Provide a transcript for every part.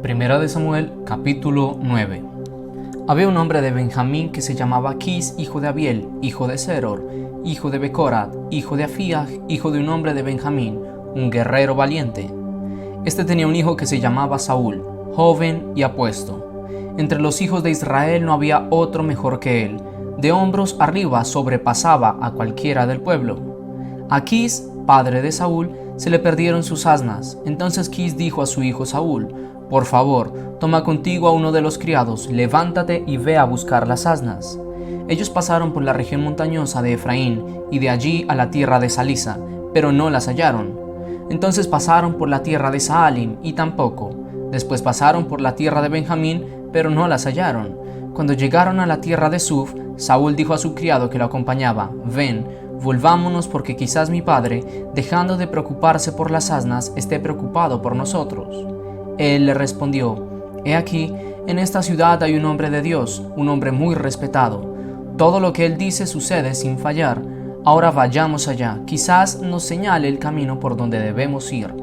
Primera de Samuel, capítulo 9. Había un hombre de Benjamín que se llamaba Quis, hijo de Abiel, hijo de Zeror, hijo de Becorat, hijo de Afiaj, hijo de un hombre de Benjamín, un guerrero valiente. Este tenía un hijo que se llamaba Saúl, joven y apuesto. Entre los hijos de Israel no había otro mejor que él. De hombros arriba sobrepasaba a cualquiera del pueblo. A Quis, padre de Saúl, se le perdieron sus asnas. Entonces Quis dijo a su hijo Saúl: «Por favor, toma contigo a uno de los criados, levántate y ve a buscar las asnas». Ellos pasaron por la región montañosa de Efraín y de allí a la tierra de Salisa, pero no las hallaron. Entonces pasaron por la tierra de Saalim y tampoco. Después pasaron por la tierra de Benjamín, pero no las hallaron. Cuando llegaron a la tierra de Suf, Saúl dijo a su criado que lo acompañaba: «Ven, volvámonos, porque quizás mi padre, dejando de preocuparse por las asnas, esté preocupado por nosotros». Él le respondió: «He aquí, en esta ciudad hay un hombre de Dios, un hombre muy respetado. Todo lo que él dice sucede sin fallar. Ahora vayamos allá, quizás nos señale el camino por donde debemos ir».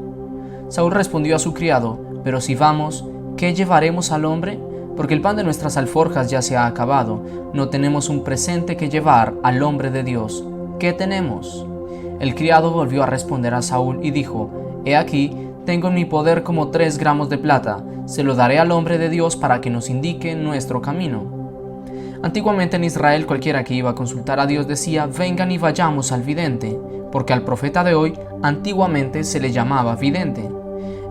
Saúl respondió a su criado: «Pero si vamos, ¿qué llevaremos al hombre? Porque el pan de nuestras alforjas ya se ha acabado. No tenemos un presente que llevar al hombre de Dios. ¿Qué tenemos?». El criado volvió a responder a Saúl y dijo: «He aquí, tengo en mi poder como 3 gramos de plata. Se lo daré al hombre de Dios para que nos indique nuestro camino». Antiguamente en Israel cualquiera que iba a consultar a Dios decía: «Vengan y vayamos al vidente», porque al profeta de hoy antiguamente se le llamaba vidente.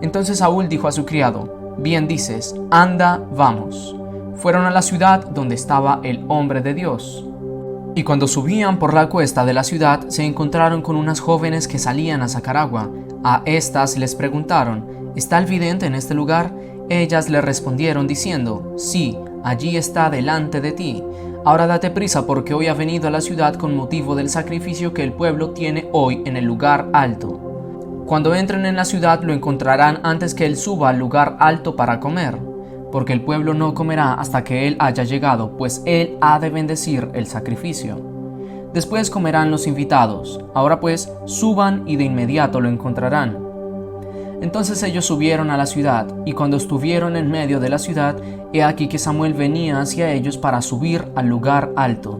Entonces Saúl dijo a su criado: «Bien dices, anda, vamos». Fueron a la ciudad donde estaba el hombre de Dios. Y cuando subían por la cuesta de la ciudad, se encontraron con unas jóvenes que salían a sacar agua. A estas les preguntaron: «¿Está el vidente en este lugar?». Ellas le respondieron diciendo: «Sí, allí está delante de ti. Ahora date prisa, porque hoy ha venido a la ciudad con motivo del sacrificio que el pueblo tiene hoy en el lugar alto. Cuando entren en la ciudad lo encontrarán antes que él suba al lugar alto para comer, porque el pueblo no comerá hasta que él haya llegado, pues él ha de bendecir el sacrificio. Después comerán los invitados. Ahora pues, suban y de inmediato lo encontrarán». Entonces ellos subieron a la ciudad, y cuando estuvieron en medio de la ciudad, he aquí que Samuel venía hacia ellos para subir al lugar alto.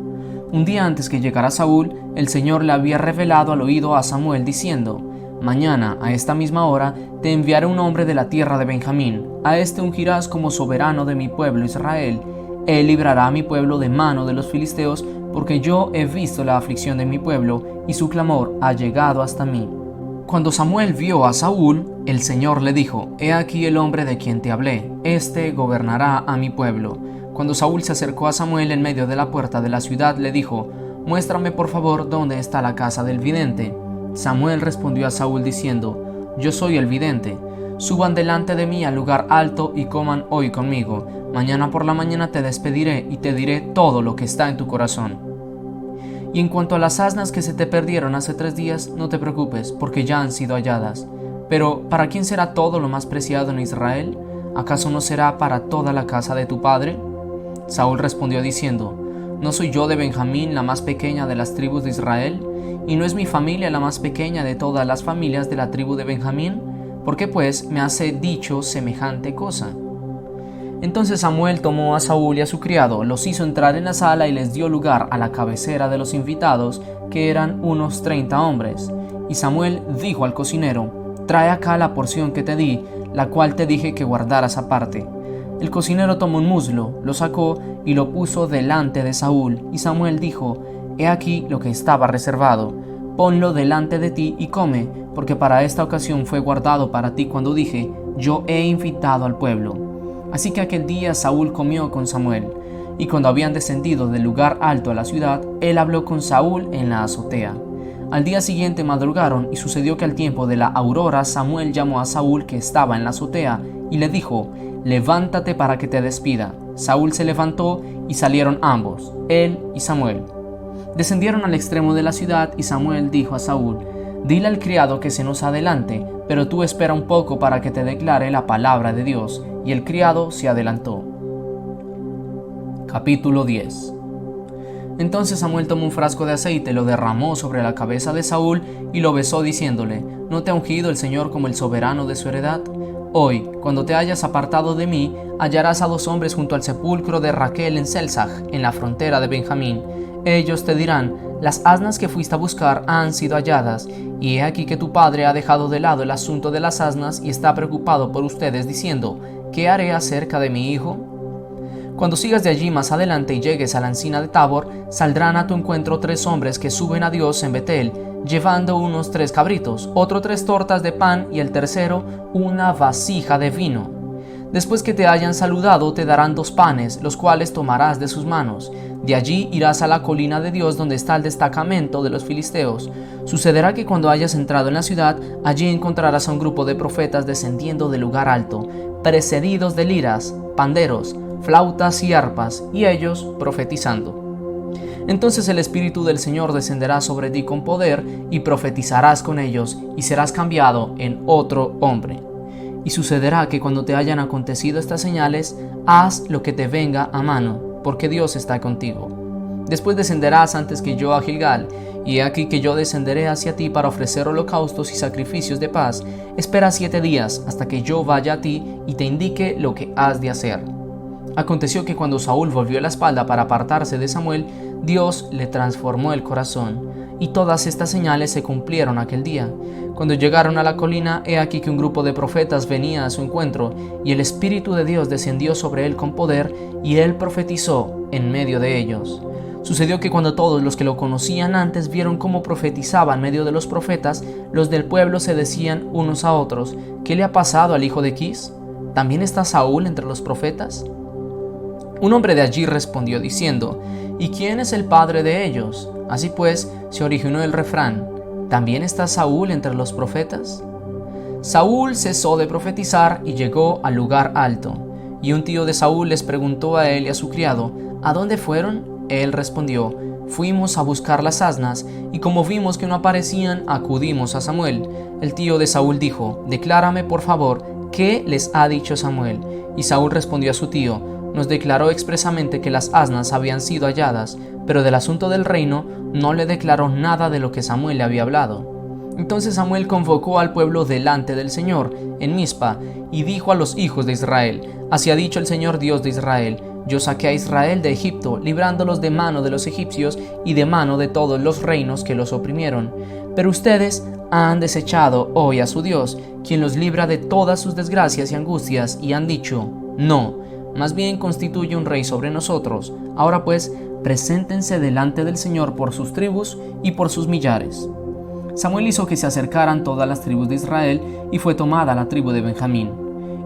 Un día antes que llegara Saúl, el Señor le había revelado al oído a Samuel diciendo: «Mañana, a esta misma hora, te enviaré un hombre de la tierra de Benjamín. A este ungirás como soberano de mi pueblo Israel. Él librará a mi pueblo de mano de los filisteos, porque yo he visto la aflicción de mi pueblo, y su clamor ha llegado hasta mí». Cuando Samuel vio a Saúl, el Señor le dijo: «He aquí el hombre de quien te hablé, este gobernará a mi pueblo». Cuando Saúl se acercó a Samuel en medio de la puerta de la ciudad, le dijo: «Muéstrame por favor dónde está la casa del vidente». Samuel respondió a Saúl diciendo: «Yo soy el vidente. Suban delante de mí al lugar alto y coman hoy conmigo. Mañana por la mañana te despediré y te diré todo lo que está en tu corazón. Y en cuanto a las asnas que se te perdieron hace 3 días, no te preocupes, porque ya han sido halladas. Pero ¿para quién será todo lo más preciado en Israel? ¿Acaso no será para toda la casa de tu padre?». Saúl respondió diciendo: «¿No soy yo de Benjamín la más pequeña de las tribus de Israel? ¿Y no es mi familia la más pequeña de todas las familias de la tribu de Benjamín? ¿Por qué pues me has dicho semejante cosa?». Entonces Samuel tomó a Saúl y a su criado, los hizo entrar en la sala y les dio lugar a la cabecera de los invitados, que eran unos 30 hombres. Y Samuel dijo al cocinero: «Trae acá la porción que te di, la cual te dije que guardaras aparte». El cocinero tomó un muslo, lo sacó y lo puso delante de Saúl, y Samuel dijo: «He aquí lo que estaba reservado. Ponlo delante de ti y come, porque para esta ocasión fue guardado para ti cuando dije: yo he invitado al pueblo». Así que aquel día Saúl comió con Samuel, y cuando habían descendido del lugar alto a la ciudad, él habló con Saúl en la azotea. Al día siguiente madrugaron, y sucedió que al tiempo de la aurora Samuel llamó a Saúl, que estaba en la azotea, y le dijo: «Levántate para que te despida». Saúl se levantó y salieron ambos, él y Samuel. Descendieron al extremo de la ciudad, y Samuel dijo a Saúl: «Dile al criado que se nos adelante, pero tú espera un poco para que te declare la palabra de Dios». Y el criado se adelantó. Capítulo 10. Entonces Samuel tomó un frasco de aceite, lo derramó sobre la cabeza de Saúl y lo besó diciéndole: «¿No te ha ungido el Señor como el soberano de su heredad?». Hoy, cuando te hayas apartado de mí, hallarás a 2 hombres junto al sepulcro de Raquel en Selzach, en la frontera de Benjamín. Ellos te dirán: las asnas que fuiste a buscar han sido halladas, y he aquí que tu padre ha dejado de lado el asunto de las asnas y está preocupado por ustedes, diciendo: ¿qué haré acerca de mi hijo? Cuando sigas de allí más adelante y llegues a la encina de Tabor, saldrán a tu encuentro 3 hombres que suben a Dios en Betel, llevando unos 3 cabritos, otro 3 tortas de pan y el tercero una vasija de vino. Después que te hayan saludado, te darán 2 panes, los cuales tomarás de sus manos. De allí irás a la colina de Dios, donde está el destacamento de los filisteos. Sucederá que cuando hayas entrado en la ciudad, allí encontrarás a un grupo de profetas descendiendo del lugar alto, precedidos de liras, panderos, flautas y arpas, y ellos profetizando. Entonces el Espíritu del Señor descenderá sobre ti con poder, y profetizarás con ellos, y serás cambiado en otro hombre. Y sucederá que cuando te hayan acontecido estas señales, haz lo que te venga a mano, porque Dios está contigo. Después descenderás antes que yo a Gilgal, y he aquí que yo descenderé hacia ti para ofrecer holocaustos y sacrificios de paz. Espera 7 días hasta que yo vaya a ti y te indique lo que has de hacer. Aconteció que cuando Saúl volvió la espalda para apartarse de Samuel, Dios le transformó el corazón, y todas estas señales se cumplieron aquel día. Cuando llegaron a la colina, he aquí que un grupo de profetas venía a su encuentro, y el Espíritu de Dios descendió sobre él con poder, y él profetizó en medio de ellos. Sucedió que cuando todos los que lo conocían antes vieron cómo profetizaba en medio de los profetas, los del pueblo se decían unos a otros: ¿qué le ha pasado al hijo de Quis? ¿También está Saúl entre los profetas? Un hombre de allí respondió diciendo: ¿y quién es el padre de ellos? Así pues, se originó el refrán: ¿también está Saúl entre los profetas? Saúl cesó de profetizar y llegó al lugar alto. Y un tío de Saúl les preguntó a él y a su criado: ¿a dónde fueron? Él respondió: fuimos a buscar las asnas, y como vimos que no aparecían, acudimos a Samuel. El tío de Saúl dijo: declárame por favor, ¿qué les ha dicho Samuel? Y Saúl respondió a su tío: nos declaró expresamente que las asnas habían sido halladas, pero del asunto del reino no le declaró nada de lo que Samuel le había hablado. Entonces Samuel convocó al pueblo delante del Señor en Mizpa y dijo a los hijos de Israel: así ha dicho el Señor Dios de Israel: yo saqué a Israel de Egipto, librándolos de mano de los egipcios y de mano de todos los reinos que los oprimieron. Pero ustedes han desechado hoy a su Dios, quien los libra de todas sus desgracias y angustias, y han dicho: no, más bien constituye un rey sobre nosotros. Ahora pues, preséntense delante del Señor por sus tribus y por sus millares. Samuel hizo que se acercaran todas las tribus de Israel, y fue tomada la tribu de Benjamín.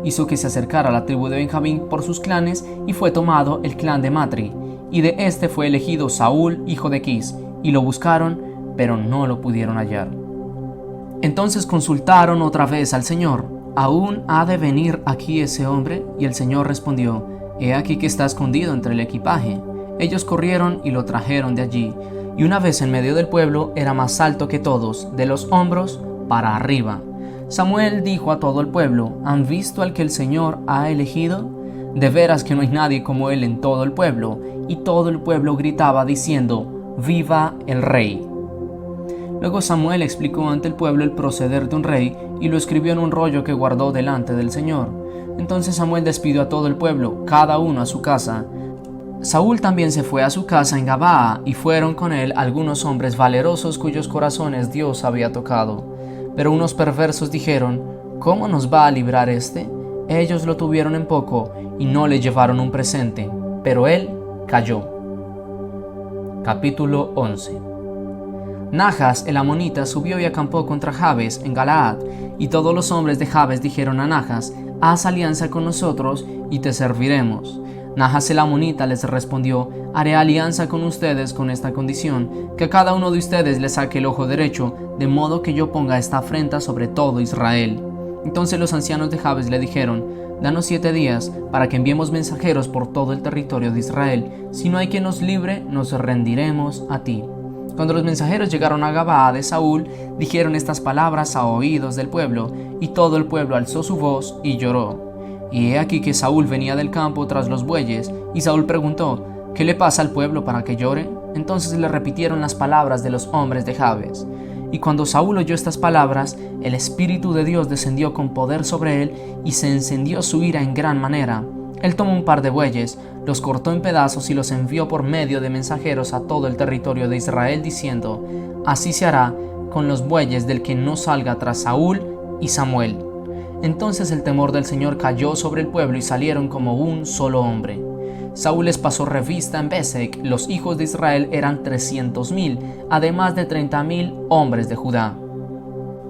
Hizo que se acercara la tribu de Benjamín por sus clanes, y fue tomado el clan de Matri. Y de este fue elegido Saúl, hijo de Quis, y lo buscaron, pero no lo pudieron hallar. Entonces consultaron otra vez al Señor: ¿aún ha de venir aquí ese hombre? Y el Señor respondió: he aquí que está escondido entre el equipaje. Ellos corrieron y lo trajeron de allí, y una vez en medio del pueblo era más alto que todos, de los hombros para arriba. Samuel dijo a todo el pueblo: ¿han visto al que el Señor ha elegido? De veras que no hay nadie como él en todo el pueblo. Y todo el pueblo gritaba diciendo: ¡viva el rey! Luego Samuel explicó ante el pueblo el proceder de un rey, y lo escribió en un rollo que guardó delante del Señor. Entonces Samuel despidió a todo el pueblo, cada uno a su casa. Saúl también se fue a su casa en Gabaa, y fueron con él algunos hombres valerosos cuyos corazones Dios había tocado. Pero unos perversos dijeron: ¿cómo nos va a librar este? Ellos lo tuvieron en poco, y no le llevaron un presente, pero él cayó. Capítulo 11. Najas el amonita subió y acampó contra Jabes en Galaad, y todos los hombres de Jabes dijeron a Najas: haz alianza con nosotros y te serviremos. Najas el amonita les respondió: haré alianza con ustedes con esta condición, que a cada uno de ustedes le saque el ojo derecho, de modo que yo ponga esta afrenta sobre todo Israel. Entonces los ancianos de Jabes le dijeron: danos 7 días para que enviemos mensajeros por todo el territorio de Israel. Si no hay quien nos libre, nos rendiremos a ti. Cuando los mensajeros llegaron a Gabaa de Saúl, dijeron estas palabras a oídos del pueblo, y todo el pueblo alzó su voz y lloró. Y he aquí que Saúl venía del campo tras los bueyes, y Saúl preguntó: ¿qué le pasa al pueblo para que llore? Entonces le repitieron las palabras de los hombres de Jabes. Y cuando Saúl oyó estas palabras, el Espíritu de Dios descendió con poder sobre él, y se encendió su ira en gran manera. Él tomó un par de bueyes, los cortó en pedazos y los envió por medio de mensajeros a todo el territorio de Israel, diciendo: así se hará con los bueyes del que no salga tras Saúl y Samuel. Entonces el temor del Señor cayó sobre el pueblo y salieron como un solo hombre. Saúl les pasó revista en Besec. Los hijos de Israel eran 300,000, además de 30,000 hombres de Judá.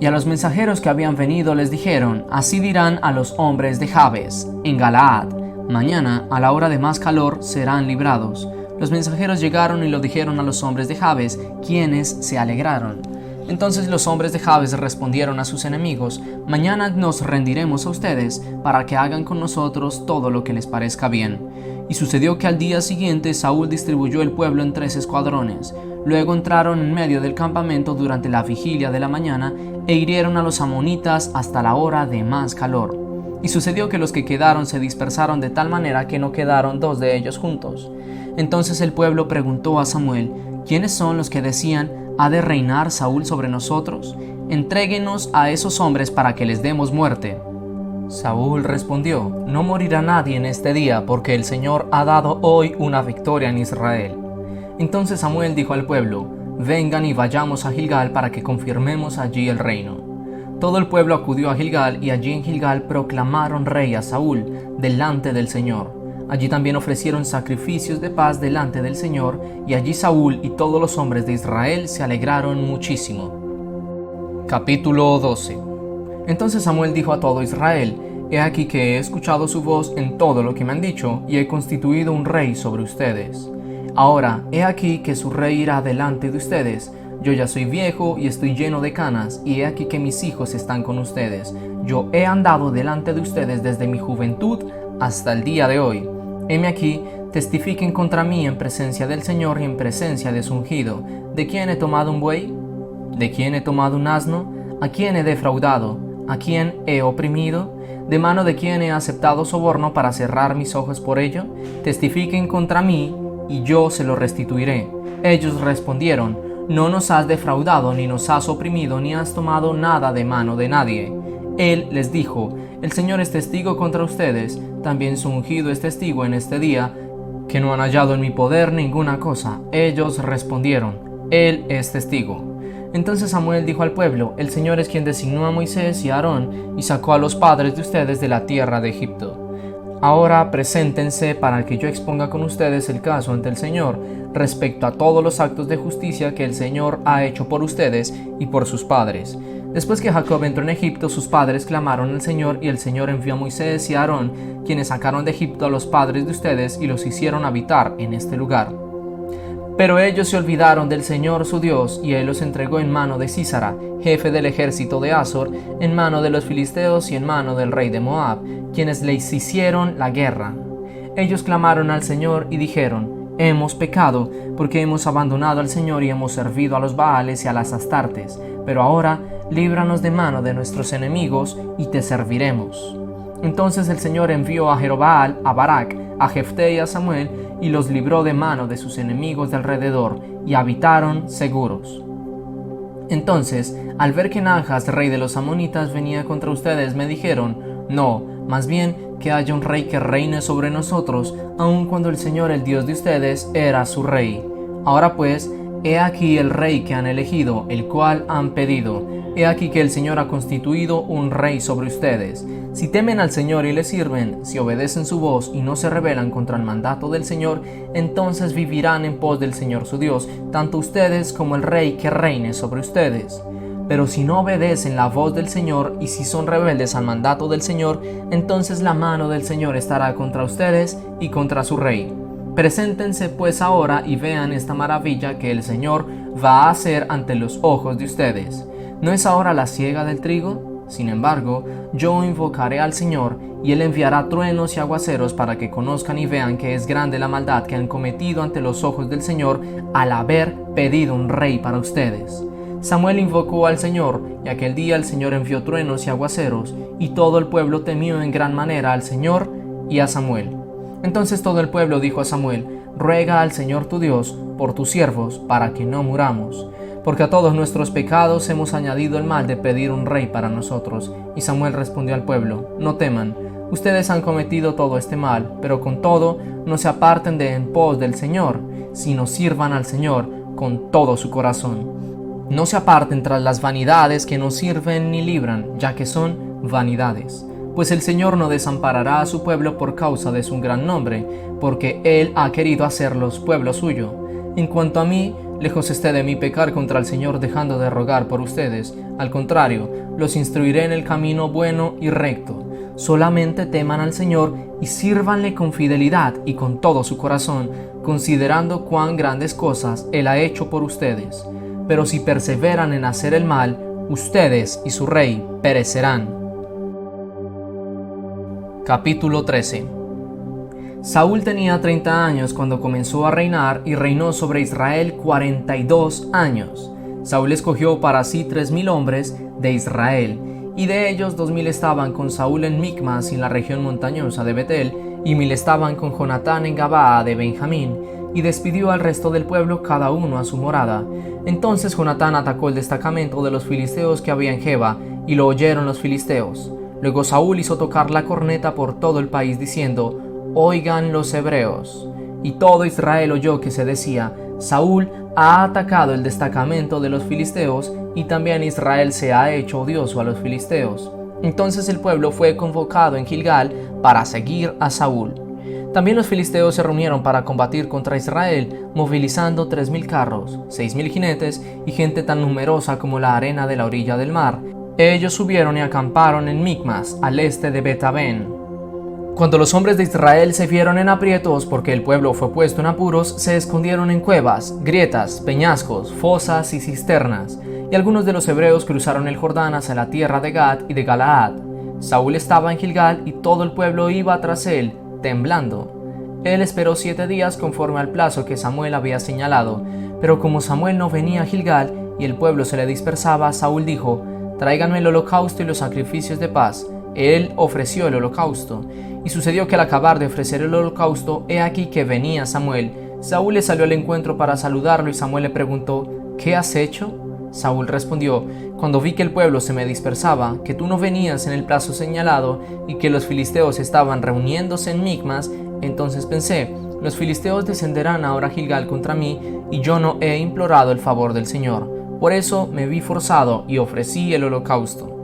Y a los mensajeros que habían venido les dijeron: así dirán a los hombres de Jabes, en Galaad: mañana, a la hora de más calor, serán librados. Los mensajeros llegaron y lo dijeron a los hombres de Jabes, quienes se alegraron. Entonces los hombres de Jabes respondieron a sus enemigos: mañana nos rendiremos a ustedes, para que hagan con nosotros todo lo que les parezca bien. Y sucedió que al día siguiente Saúl distribuyó el pueblo en 3 escuadrones. Luego entraron en medio del campamento durante la vigilia de la mañana e hirieron a los amonitas hasta la hora de más calor. Y sucedió que los que quedaron se dispersaron de tal manera que no quedaron 2 de ellos juntos. Entonces el pueblo preguntó a Samuel: ¿quiénes son los que decían: ¿ha de reinar Saúl sobre nosotros? Entréguenos a esos hombres para que les demos muerte. Saúl respondió: no morirá nadie en este día, porque el Señor ha dado hoy una victoria en Israel. Entonces Samuel dijo al pueblo: vengan y vayamos a Gilgal para que confirmemos allí el reino. Todo el pueblo acudió a Gilgal, y allí en Gilgal proclamaron rey a Saúl delante del Señor. Allí también ofrecieron sacrificios de paz delante del Señor, y allí Saúl y todos los hombres de Israel se alegraron muchísimo. Capítulo 12. Entonces Samuel dijo a todo Israel: he aquí que he escuchado su voz en todo lo que me han dicho, y he constituido un rey sobre ustedes. Ahora, he aquí que su rey irá delante de ustedes. Yo ya soy viejo y estoy lleno de canas, y he aquí que mis hijos están con ustedes. Yo he andado delante de ustedes desde mi juventud hasta el día de hoy. Heme aquí, testifiquen contra mí en presencia del Señor y en presencia de su ungido. ¿De quién he tomado un buey? ¿De quién he tomado un asno? ¿A quién he defraudado? ¿A quién he oprimido? ¿De mano de quién he aceptado soborno para cerrar mis ojos por ello? Testifiquen contra mí, y yo se lo restituiré. Ellos respondieron: no nos has defraudado, ni nos has oprimido, ni has tomado nada de mano de nadie. Él les dijo: el Señor es testigo contra ustedes, también su ungido es testigo en este día, que no han hallado en mi poder ninguna cosa. Ellos respondieron: Él es testigo. Entonces Samuel dijo al pueblo: el Señor es quien designó a Moisés y a Aarón, y sacó a los padres de ustedes de la tierra de Egipto. Ahora preséntense para que yo exponga con ustedes el caso ante el Señor, respecto a todos los actos de justicia que el Señor ha hecho por ustedes y por sus padres. Después que Jacob entró en Egipto, sus padres clamaron al Señor, y el Señor envió a Moisés y a Aarón, quienes sacaron de Egipto a los padres de ustedes y los hicieron habitar en este lugar. Pero ellos se olvidaron del Señor su Dios, y Él los entregó en mano de Sísara, jefe del ejército de Azor, en mano de los filisteos y en mano del rey de Moab, quienes les hicieron la guerra. Ellos clamaron al Señor y dijeron: hemos pecado, porque hemos abandonado al Señor y hemos servido a los Baales y a las Astartes. Pero ahora líbranos de mano de nuestros enemigos y te serviremos. Entonces el Señor envió a Jerobaal, a Barak, a Jefté y a Samuel, y los libró de mano de sus enemigos de alrededor, y habitaron seguros. Entonces, al ver que Najas, rey de los amonitas, venía contra ustedes, me dijeron: no, más bien que haya un rey que reine sobre nosotros, aun cuando el Señor, el Dios de ustedes, era su rey. Ahora pues, he aquí el rey que han elegido, el cual han pedido. He aquí que el Señor ha constituido un rey sobre ustedes. Si temen al Señor y le sirven, si obedecen su voz y no se rebelan contra el mandato del Señor, entonces vivirán en pos del Señor su Dios, tanto ustedes como el rey que reine sobre ustedes. Pero si no obedecen la voz del Señor y si son rebeldes al mandato del Señor, entonces la mano del Señor estará contra ustedes y contra su rey. Preséntense pues ahora y vean esta maravilla que el Señor va a hacer ante los ojos de ustedes. ¿No es ahora la siega del trigo? Sin embargo, yo invocaré al Señor, y Él enviará truenos y aguaceros para que conozcan y vean que es grande la maldad que han cometido ante los ojos del Señor al haber pedido un rey para ustedes. Samuel invocó al Señor, y aquel día el Señor envió truenos y aguaceros, y todo el pueblo temió en gran manera al Señor y a Samuel. Entonces todo el pueblo dijo a Samuel: ruega al Señor tu Dios por tus siervos, para que no muramos. porque a todos nuestros pecados hemos añadido el mal de pedir un rey para nosotros. Y Samuel respondió al pueblo: no teman, ustedes han cometido todo este mal, pero con todo no se aparten de en pos del Señor, sino sirvan al Señor con todo su corazón. No se aparten tras las vanidades que no sirven ni libran, ya que son vanidades. Pues el Señor no desamparará a su pueblo por causa de su gran nombre, porque Él ha querido hacerlos pueblo suyo. En cuanto a mí, lejos esté de mí pecar contra el Señor dejando de rogar por ustedes. Al contrario, los instruiré en el camino bueno y recto. Solamente teman al Señor y sírvanle con fidelidad y con todo su corazón, considerando cuán grandes cosas Él ha hecho por ustedes. Pero si perseveran en hacer el mal, ustedes y su rey perecerán. Capítulo 13. Saúl tenía 30 años cuando comenzó a reinar y reinó sobre Israel 42 años. Saúl escogió para sí 3,000 hombres de Israel, y de ellos 2,000 estaban con Saúl en Micmas y en la región montañosa de Betel, y 1,000 estaban con Jonatán en Gabaa de Benjamín, y despidió al resto del pueblo cada uno a su morada. Entonces Jonatán atacó el destacamento de los filisteos que había en Geba, y lo oyeron los filisteos. Luego Saúl hizo tocar la corneta por todo el país diciendo: oigan los hebreos. Y todo Israel oyó que se decía: Saúl ha atacado el destacamento de los filisteos, y también Israel se ha hecho odioso a los filisteos. Entonces el pueblo fue convocado en Gilgal para seguir a Saúl. También los filisteos se reunieron para combatir contra Israel, movilizando 3,000 carros, 6,000 jinetes y gente tan numerosa como la arena de la orilla del mar. Ellos subieron y acamparon en Micmas, al este de Bet-Aven. Cuando los hombres de Israel se vieron en aprietos porque el pueblo fue puesto en apuros, se escondieron en cuevas, grietas, peñascos, fosas y cisternas, y algunos de los hebreos cruzaron el Jordán hacia la tierra de Gad y de Galaad. Saúl estaba en Gilgal y todo el pueblo iba tras él, temblando. Él esperó 7 días conforme al plazo que Samuel había señalado, pero como Samuel no venía a Gilgal y el pueblo se le dispersaba, Saúl dijo: tráiganme el holocausto y los sacrificios de paz. Él ofreció el holocausto. Y sucedió que al acabar de ofrecer el holocausto, he aquí que venía Samuel. Saúl le salió al encuentro para saludarlo y Samuel le preguntó: ¿qué has hecho? Saúl respondió: cuando vi que el pueblo se me dispersaba, que tú no venías en el plazo señalado y que los filisteos estaban reuniéndose en Micmas, entonces pensé: los filisteos descenderán ahora a Gilgal contra mí y yo no he implorado el favor del Señor. Por eso me vi forzado y ofrecí el holocausto.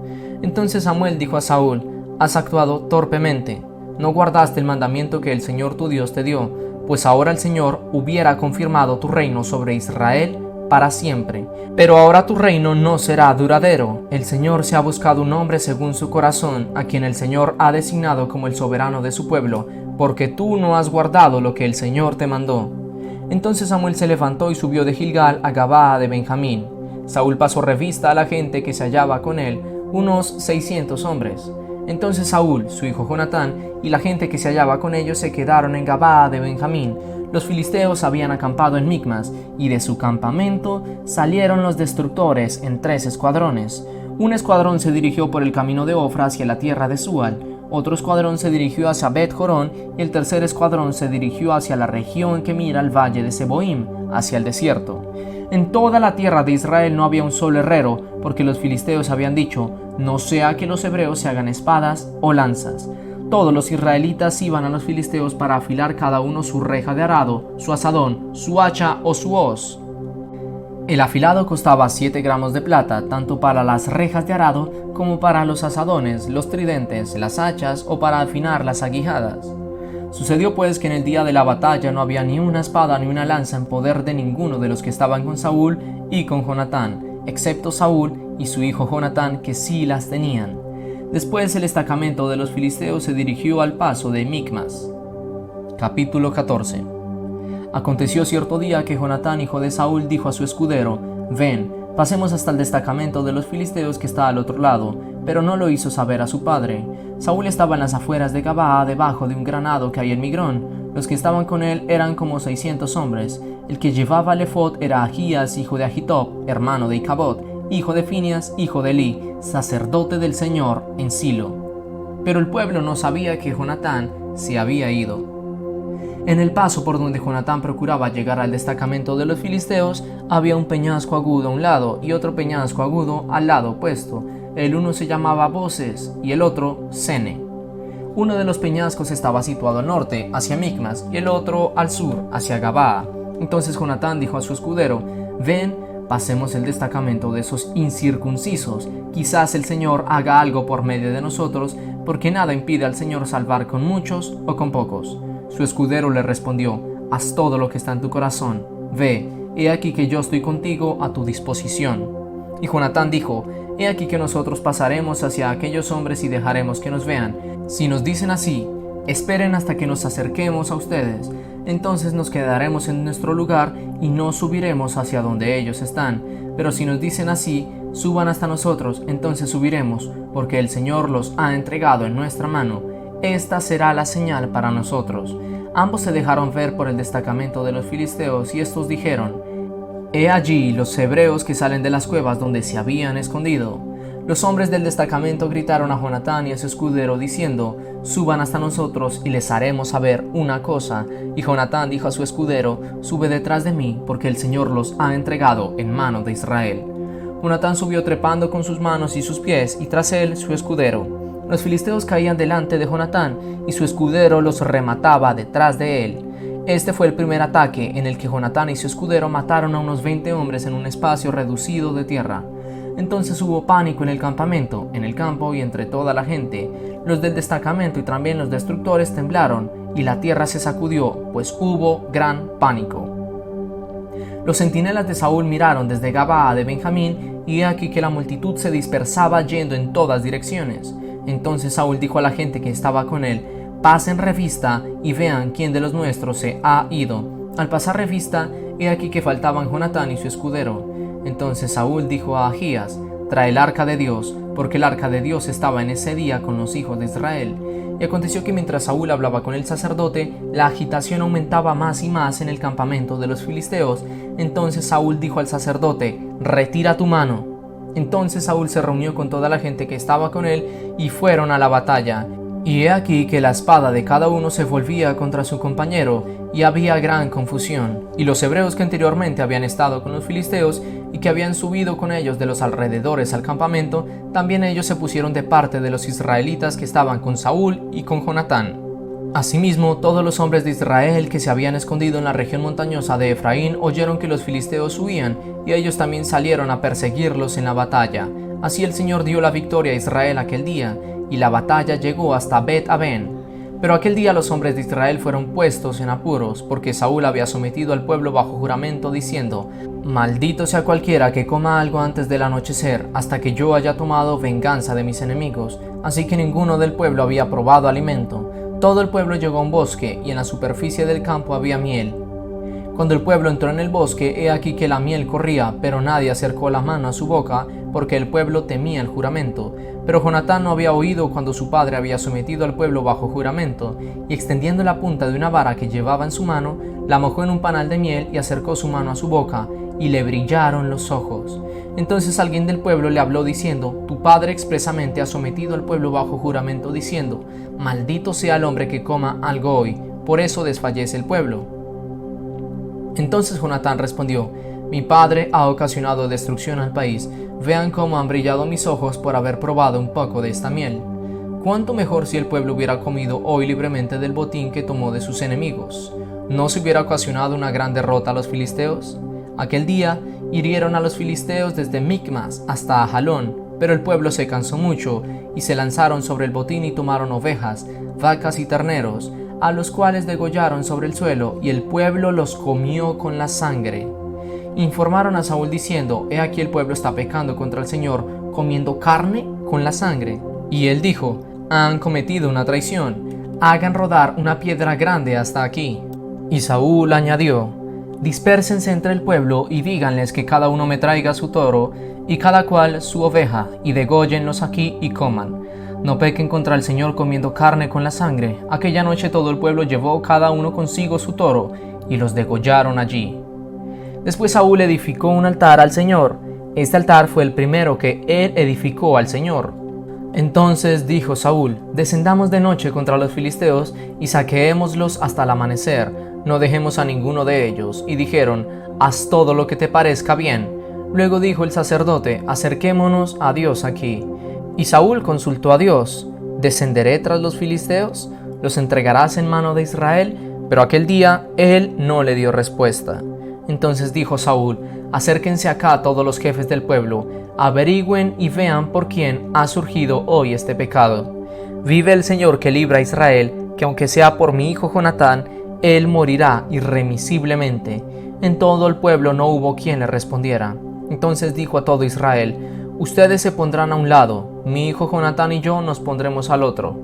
Entonces Samuel dijo a Saúl: has actuado torpemente. No guardaste el mandamiento que el Señor tu Dios te dio, pues ahora el Señor hubiera confirmado tu reino sobre Israel para siempre. Pero ahora tu reino no será duradero. El Señor se ha buscado un hombre según su corazón, a quien el Señor ha designado como el soberano de su pueblo, porque tú no has guardado lo que el Señor te mandó. Entonces Samuel se levantó y subió de Gilgal a Gabaa de Benjamín. Saúl pasó revista a la gente que se hallaba con él, unos 600 hombres. Entonces Saúl, su hijo Jonatán, y la gente que se hallaba con ellos se quedaron en Gabaa de Benjamín. Los filisteos habían acampado en Micmas, y de su campamento salieron los destructores en 3 escuadrones. Un escuadrón se dirigió por el camino de Ofra hacia la tierra de Sual, otro escuadrón se dirigió hacia Bet-Jorón, y el tercer escuadrón se dirigió hacia la región que mira al valle de Seboim, hacia el desierto. En toda la tierra de Israel no había un solo herrero, porque los filisteos habían dicho: no sea que los hebreos se hagan espadas o lanzas. Todos los israelitas iban a los filisteos para afilar cada uno su reja de arado, su azadón, su hacha o su hoz. El afilado costaba 7 gramos de plata, tanto para las rejas de arado como para los azadones, los tridentes, las hachas o para afinar las aguijadas. Sucedió pues que en el día de la batalla no había ni una espada ni una lanza en poder de ninguno de los que estaban con Saúl y con Jonatán, excepto Saúl y su hijo Jonatán, que sí las tenían. Después el destacamento de los filisteos se dirigió al paso de Micmas. Capítulo 14. Aconteció cierto día que Jonatán, hijo de Saúl, dijo a su escudero: ven, pasemos hasta el destacamento de los filisteos que está al otro lado, pero no lo hizo saber a su padre. Saúl estaba en las afueras de Gabaa, debajo de un granado que hay en Migrón. Los que estaban con él eran como 600 hombres. El que llevaba el efod era Ahías, hijo de Ahitob, hermano de Icabod, hijo de Finias, hijo de Elí, sacerdote del Señor en Silo. Pero el pueblo no sabía que Jonatán se había ido. En el paso por donde Jonatán procuraba llegar al destacamento de los filisteos, había un peñasco agudo a un lado y otro peñasco agudo al lado opuesto. El uno se llamaba Boses y el otro Sene. Uno de los peñascos estaba situado al norte, hacia Micmas, y el otro al sur, hacia Gabaa. Entonces Jonatán dijo a su escudero: ven, pasemos el destacamento de esos incircuncisos. Quizás el Señor haga algo por medio de nosotros, porque nada impide al Señor salvar con muchos o con pocos. Su escudero le respondió: haz todo lo que está en tu corazón. Ve, he aquí que yo estoy contigo a tu disposición. Y Jonatán dijo: he aquí que nosotros pasaremos hacia aquellos hombres y dejaremos que nos vean. Si nos dicen así: esperen hasta que nos acerquemos a ustedes, entonces nos quedaremos en nuestro lugar y no subiremos hacia donde ellos están. Pero si nos dicen así: suban hasta nosotros, entonces subiremos, porque el Señor los ha entregado en nuestra mano. Esta será la señal para nosotros. Ambos se dejaron ver por el destacamento de los filisteos, y estos dijeron: he allí los hebreos que salen de las cuevas donde se habían escondido. Los hombres del destacamento gritaron a Jonatán y a su escudero diciendo: suban hasta nosotros y les haremos saber una cosa. Y Jonatán dijo a su escudero: sube detrás de mí, porque el Señor los ha entregado en mano de Israel. Jonatán subió trepando con sus manos y sus pies, y tras él su escudero. Los filisteos caían delante de Jonatán, y su escudero los remataba detrás de él. Este fue el primer ataque en el que Jonatán y su escudero mataron a unos 20 hombres en un espacio reducido de tierra. Entonces hubo pánico en el campamento, en el campo y entre toda la gente. Los del destacamento y también los destructores temblaron, y la tierra se sacudió, pues hubo gran pánico. Los centinelas de Saúl miraron desde Gabaa de Benjamín, y he aquí que la multitud se dispersaba yendo en todas direcciones. Entonces Saúl dijo a la gente que estaba con él: pasen revista y vean quién de los nuestros se ha ido. Al pasar revista, he aquí que faltaban Jonatán y su escudero. Entonces Saúl dijo a Ahías: trae el arca de Dios, porque el arca de Dios estaba en ese día con los hijos de Israel. Y aconteció que mientras Saúl hablaba con el sacerdote, la agitación aumentaba más y más en el campamento de los filisteos. Entonces Saúl dijo al sacerdote: retira tu mano. Entonces Saúl se reunió con toda la gente que estaba con él, y fueron a la batalla. Y he aquí que la espada de cada uno se volvía contra su compañero, y había gran confusión. Y los hebreos que anteriormente habían estado con los filisteos, y que habían subido con ellos de los alrededores al campamento, también ellos se pusieron de parte de los israelitas que estaban con Saúl y con Jonatán. Asimismo, todos los hombres de Israel que se habían escondido en la región montañosa de Efraín oyeron que los filisteos huían, y ellos también salieron a perseguirlos en la batalla. Así el Señor dio la victoria a Israel aquel día, y la batalla llegó hasta Bet-Aven. Pero aquel día los hombres de Israel fueron puestos en apuros, porque Saúl había sometido al pueblo bajo juramento, diciendo: maldito sea cualquiera que coma algo antes del anochecer, hasta que yo haya tomado venganza de mis enemigos. Así que ninguno del pueblo había probado alimento. Todo el pueblo llegó a un bosque, y en la superficie del campo había miel. Cuando el pueblo entró en el bosque, he aquí que la miel corría, pero nadie acercó la mano a su boca, porque el pueblo temía el juramento. Pero Jonatán no había oído cuando su padre había sometido al pueblo bajo juramento, y extendiendo la punta de una vara que llevaba en su mano, la mojó en un panal de miel y acercó su mano a su boca, y le brillaron los ojos. Entonces alguien del pueblo le habló diciendo: tu padre expresamente ha sometido al pueblo bajo juramento, diciendo: maldito sea el hombre que coma algo hoy, por eso desfallece el pueblo. Entonces Jonatán respondió: mi padre ha ocasionado destrucción al país. Vean cómo han brillado mis ojos por haber probado un poco de esta miel. ¿Cuánto mejor si el pueblo hubiera comido hoy libremente del botín que tomó de sus enemigos? ¿No se hubiera ocasionado una gran derrota a los filisteos? Aquel día hirieron a los filisteos desde Micmas hasta Ajalón, pero el pueblo se cansó mucho, y se lanzaron sobre el botín y tomaron ovejas, vacas y terneros, a los cuales degollaron sobre el suelo, y el pueblo los comió con la sangre. Informaron a Saúl diciendo: he aquí el pueblo está pecando contra el Señor, comiendo carne con la sangre. Y él dijo: han cometido una traición, hagan rodar una piedra grande hasta aquí. Y Saúl añadió: dispérsense entre el pueblo y díganles que cada uno me traiga su toro y cada cual su oveja, y dególlenlos aquí y coman. No pequen contra el Señor comiendo carne con la sangre. Aquella noche todo el pueblo llevó cada uno consigo su toro, y los degollaron allí. Después Saúl edificó un altar al Señor. Este altar fue el primero que él edificó al Señor. Entonces dijo Saúl: descendamos de noche contra los filisteos y saquémoslos hasta el amanecer, no dejemos a ninguno de ellos. Y dijeron: haz todo lo que te parezca bien. Luego dijo el sacerdote: acerquémonos a Dios aquí. Y Saúl consultó a Dios: ¿descenderé tras los filisteos? ¿Los entregarás en mano de Israel? Pero aquel día él no le dio respuesta. Entonces dijo Saúl: acérquense acá todos los jefes del pueblo, averigüen y vean por quién ha surgido hoy este pecado. Vive el Señor que libra a Israel, que aunque sea por mi hijo Jonatán, él morirá irremisiblemente. En todo el pueblo no hubo quien le respondiera. Entonces dijo a todo Israel: ustedes se pondrán a un lado, mi hijo Jonatán y yo nos pondremos al otro.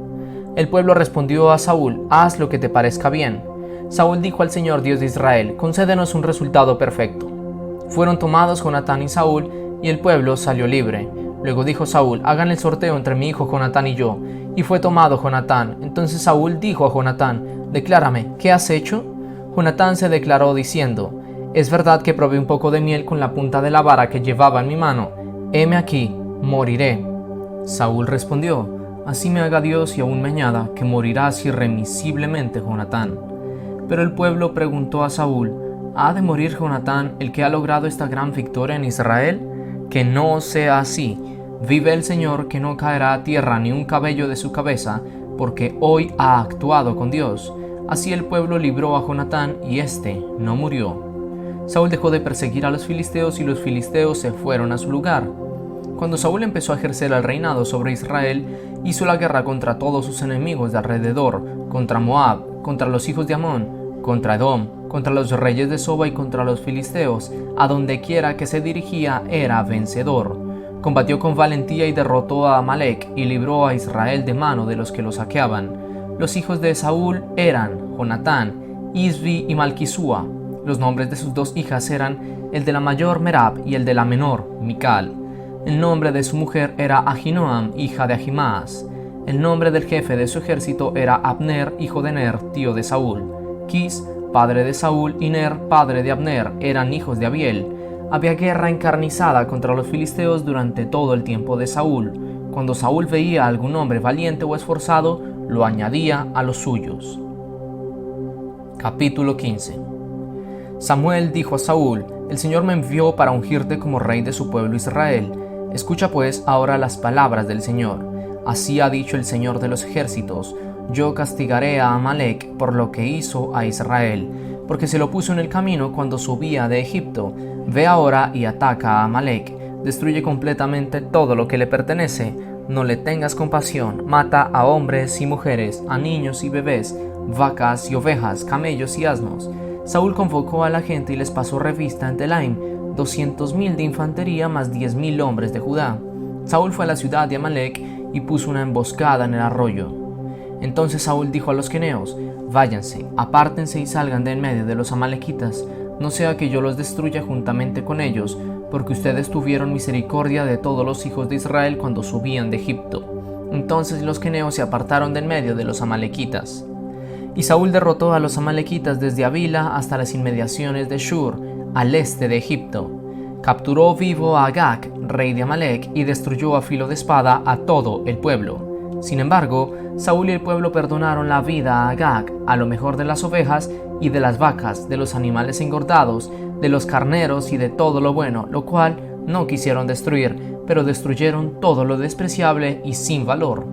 El pueblo respondió a Saúl: haz lo que te parezca bien. Saúl dijo al Señor Dios de Israel: concédenos un resultado perfecto. Fueron tomados Jonatán y Saúl, y el pueblo salió libre. Luego dijo Saúl: hagan el sorteo entre mi hijo Jonatán y yo. Y fue tomado Jonatán. Entonces Saúl dijo a Jonatán: declárame, ¿qué has hecho? Jonatán se declaró diciendo: es verdad que probé un poco de miel con la punta de la vara que llevaba en mi mano. Heme aquí, moriré. Saúl respondió: así me haga Dios y aún me añada, que morirás irremisiblemente, Jonatán. Pero el pueblo preguntó a Saúl: ¿ha de morir Jonatán, el que ha logrado esta gran victoria en Israel? Que no sea así. Vive el Señor, que no caerá a tierra ni un cabello de su cabeza, porque hoy ha actuado con Dios. Así el pueblo libró a Jonatán, y éste no murió. Saúl dejó de perseguir a los filisteos, y los filisteos se fueron a su lugar. Cuando Saúl empezó a ejercer el reinado sobre Israel, hizo la guerra contra todos sus enemigos de alrededor, contra Moab, contra los hijos de Amón, contra Edom, contra los reyes de Soba y contra los filisteos. A donde quiera que se dirigía era vencedor. Combatió con valentía y derrotó a Amalec y libró a Israel de mano de los que lo saqueaban. Los hijos de Saúl eran Jonatán, Isbi y Malquisúa. Los nombres de sus dos hijas eran el de la mayor Merab y el de la menor Mical. El nombre de su mujer era Ahinoam, hija de Ahimaas. El nombre del jefe de su ejército era Abner, hijo de Ner, tío de Saúl. Quis, padre de Saúl, y Ner, padre de Abner, eran hijos de Abiel. Había guerra encarnizada contra los filisteos durante todo el tiempo de Saúl. Cuando Saúl veía a algún hombre valiente o esforzado, lo añadía a los suyos. Capítulo 15. Samuel dijo a Saúl: el Señor me envió para ungirte como rey de su pueblo Israel. Escucha pues ahora las palabras del Señor. Así ha dicho el Señor de los ejércitos: yo castigaré a Amalec por lo que hizo a Israel, porque se lo puso en el camino cuando subía de Egipto. Ve ahora y ataca a Amalec, destruye completamente todo lo que le pertenece. No le tengas compasión, mata a hombres y mujeres, a niños y bebés, vacas y ovejas, camellos y asnos. Saúl convocó a la gente y les pasó revista en Telaim, 200,000 de infantería más 10,000 hombres de Judá. Saúl fue a la ciudad de Amalec y puso una emboscada en el arroyo. Entonces Saúl dijo a los queneos: váyanse, apártense y salgan de en medio de los amalequitas, no sea que yo los destruya juntamente con ellos, porque ustedes tuvieron misericordia de todos los hijos de Israel cuando subían de Egipto. Entonces los queneos se apartaron de en medio de los amalequitas. Y Saúl derrotó a los amalequitas desde Avila hasta las inmediaciones de Shur, al este de Egipto. Capturó vivo a Agag, rey de Amalec, y destruyó a filo de espada a todo el pueblo. Sin embargo, Saúl y el pueblo perdonaron la vida a Agag, a lo mejor de las ovejas y de las vacas, de los animales engordados, de los carneros y de todo lo bueno, lo cual no quisieron destruir, pero destruyeron todo lo despreciable y sin valor.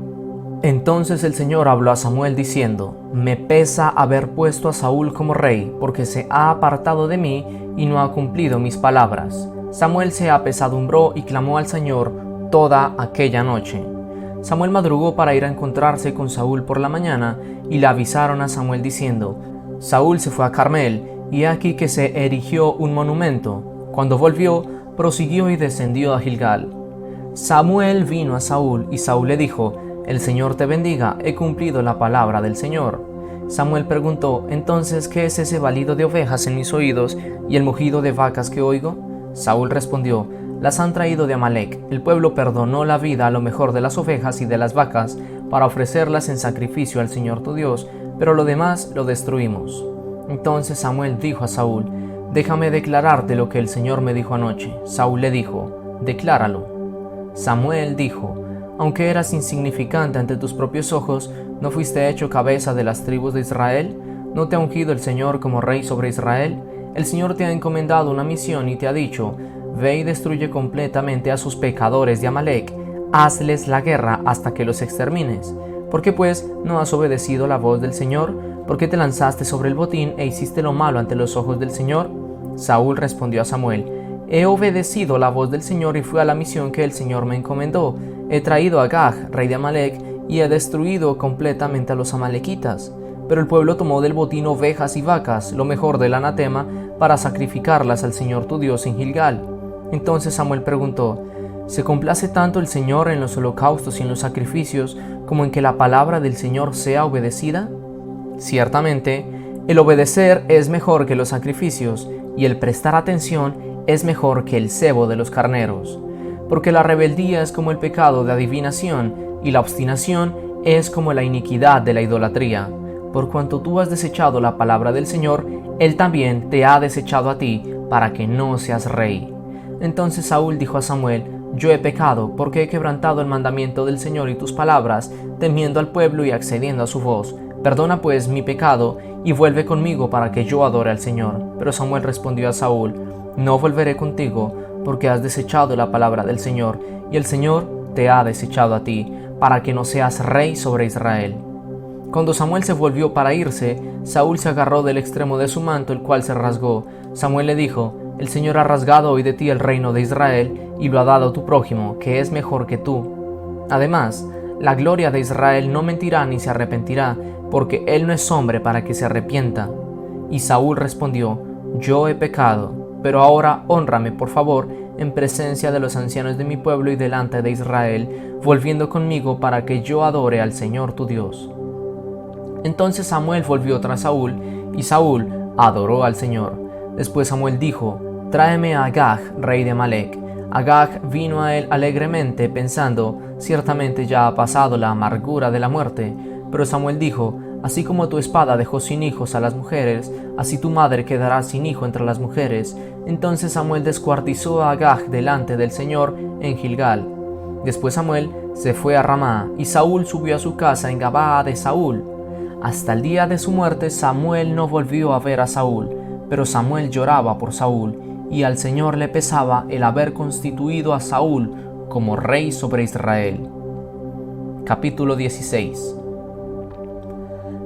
Entonces el Señor habló a Samuel diciendo: me pesa haber puesto a Saúl como rey, porque se ha apartado de mí y no ha cumplido mis palabras. Samuel se apesadumbró y clamó al Señor toda aquella noche. Samuel madrugó para ir a encontrarse con Saúl por la mañana, y le avisaron a Samuel diciendo: Saúl se fue a Carmel, y he aquí que se erigió un monumento. Cuando volvió, prosiguió y descendió a Gilgal. Samuel vino a Saúl, y Saúl le dijo: el Señor te bendiga, he cumplido la palabra del Señor. Samuel preguntó: entonces, ¿qué es ese balido de ovejas en mis oídos y el mugido de vacas que oigo? Saúl respondió: las han traído de Amalec. El pueblo perdonó la vida a lo mejor de las ovejas y de las vacas para ofrecerlas en sacrificio al Señor tu Dios, pero lo demás lo destruimos. Entonces Samuel dijo a Saúl: déjame declararte lo que el Señor me dijo anoche. Saúl le dijo: decláralo. Samuel dijo: Aunque eras insignificante ante tus propios ojos, ¿no fuiste hecho cabeza de las tribus de Israel? ¿No te ha ungido el Señor como rey sobre Israel? El Señor te ha encomendado una misión y te ha dicho: ve y destruye completamente a sus pecadores de Amalec, hazles la guerra hasta que los extermines. ¿Por qué pues no has obedecido la voz del Señor? ¿Por qué te lanzaste sobre el botín e hiciste lo malo ante los ojos del Señor? Saúl respondió a Samuel: he obedecido la voz del Señor y fui a la misión que el Señor me encomendó. He traído a Agag, rey de Amalec, y he destruido completamente a los amalequitas. Pero el pueblo tomó del botín ovejas y vacas, lo mejor del anatema, para sacrificarlas al Señor tu Dios en Gilgal. Entonces Samuel preguntó: ¿se complace tanto el Señor en los holocaustos y en los sacrificios como en que la palabra del Señor sea obedecida? Ciertamente, el obedecer es mejor que los sacrificios, y el prestar atención es mejor que el cebo de los carneros. Porque la rebeldía es como el pecado de adivinación, y la obstinación es como la iniquidad de la idolatría. Por cuanto tú has desechado la palabra del Señor, Él también te ha desechado a ti, para que no seas rey. Entonces Saúl dijo a Samuel: yo he pecado, porque he quebrantado el mandamiento del Señor y tus palabras, temiendo al pueblo y accediendo a su voz. Perdona pues mi pecado, y vuelve conmigo para que yo adore al Señor. Pero Samuel respondió a Saúl: no volveré contigo, porque has desechado la palabra del Señor, y el Señor te ha desechado a ti, para que no seas rey sobre Israel. Cuando Samuel se volvió para irse, Saúl se agarró del extremo de su manto, el cual se rasgó. Samuel le dijo: el Señor ha rasgado hoy de ti el reino de Israel, y lo ha dado a tu prójimo, que es mejor que tú. Además, la gloria de Israel no mentirá ni se arrepentirá, porque él no es hombre para que se arrepienta. Y Saúl respondió: yo he pecado, pero ahora hónrame por favor en presencia de los ancianos de mi pueblo y delante de Israel, volviendo conmigo para que yo adore al Señor tu Dios. Entonces Samuel volvió tras Saúl, y Saúl adoró al Señor. Después Samuel dijo: tráeme a Agag, rey de Amalec. Agag vino a él alegremente, pensando: ciertamente ya ha pasado la amargura de la muerte. Pero Samuel dijo: así como tu espada dejó sin hijos a las mujeres, así tu madre quedará sin hijo entre las mujeres. Entonces Samuel descuartizó a Agag delante del Señor en Gilgal. Después Samuel se fue a Ramá, y Saúl subió a su casa en Gabaa de Saúl. Hasta el día de su muerte Samuel no volvió a ver a Saúl, pero Samuel lloraba por Saúl, y al Señor le pesaba el haber constituido a Saúl como rey sobre Israel. Capítulo 16.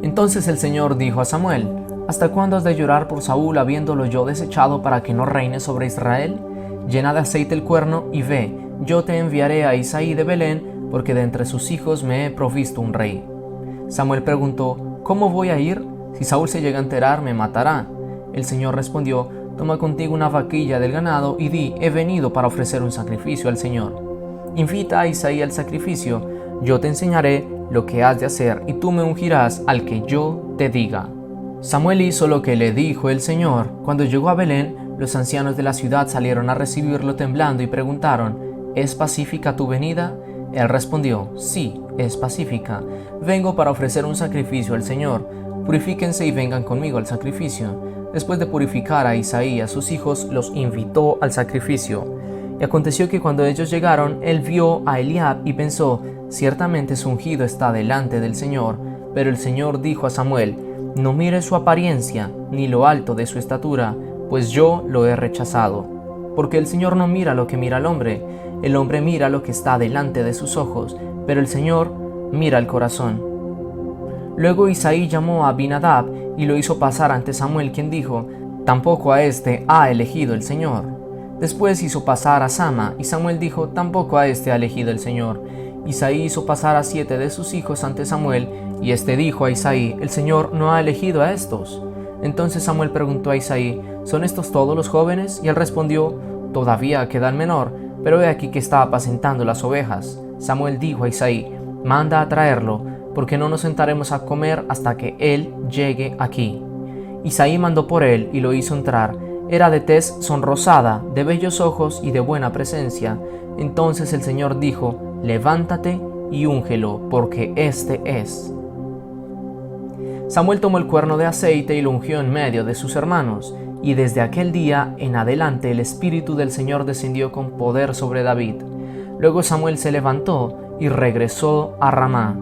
Entonces el Señor dijo a Samuel: ¿hasta cuándo has de llorar por Saúl, habiéndolo yo desechado para que no reine sobre Israel? Llena de aceite el cuerno y ve, yo te enviaré a Isaí de Belén, porque de entre sus hijos me he provisto un rey. Samuel preguntó: ¿cómo voy a ir? Si Saúl se llega a enterar, me matará. El Señor respondió: toma contigo una vaquilla del ganado y di: he venido para ofrecer un sacrificio al Señor. Invita a Isaí al sacrificio, yo te enseñaré lo que has de hacer, y tú me ungirás al que yo te diga. Samuel hizo lo que le dijo el Señor. Cuando llegó a Belén, los ancianos de la ciudad salieron a recibirlo temblando y preguntaron: ¿es pacífica tu venida? Él respondió: sí, es pacífica. Vengo para ofrecer un sacrificio al Señor. Purifíquense y vengan conmigo al sacrificio. Después de purificar a Isaí y a sus hijos, los invitó al sacrificio. Y aconteció que cuando ellos llegaron, él vio a Eliab y pensó: ciertamente su ungido está delante del Señor. Pero el Señor dijo a Samuel: no mires su apariencia, ni lo alto de su estatura, pues yo lo he rechazado. Porque el Señor no mira lo que mira el hombre mira lo que está delante de sus ojos, pero el Señor mira el corazón. Luego Isaí llamó a Abinadab y lo hizo pasar ante Samuel, quien dijo: tampoco a este ha elegido el Señor. Después hizo pasar a Sama, y Samuel dijo: tampoco a este ha elegido el Señor. Isaí hizo pasar a 7 de sus hijos ante Samuel, y este dijo a Isaí: el Señor no ha elegido a estos. Entonces Samuel preguntó a Isaí: ¿son estos todos los jóvenes? Y él respondió: todavía queda el menor, pero he aquí que está apacentando las ovejas. Samuel dijo a Isaí: manda a traerlo, porque no nos sentaremos a comer hasta que él llegue aquí. Isaí mandó por él y lo hizo entrar. Era de tez sonrosada, de bellos ojos y de buena presencia. Entonces el Señor dijo: levántate y úngelo, porque este es. Samuel tomó el cuerno de aceite y lo ungió en medio de sus hermanos, y desde aquel día en adelante el Espíritu del Señor descendió con poder sobre David. Luego Samuel se levantó y regresó a Ramá.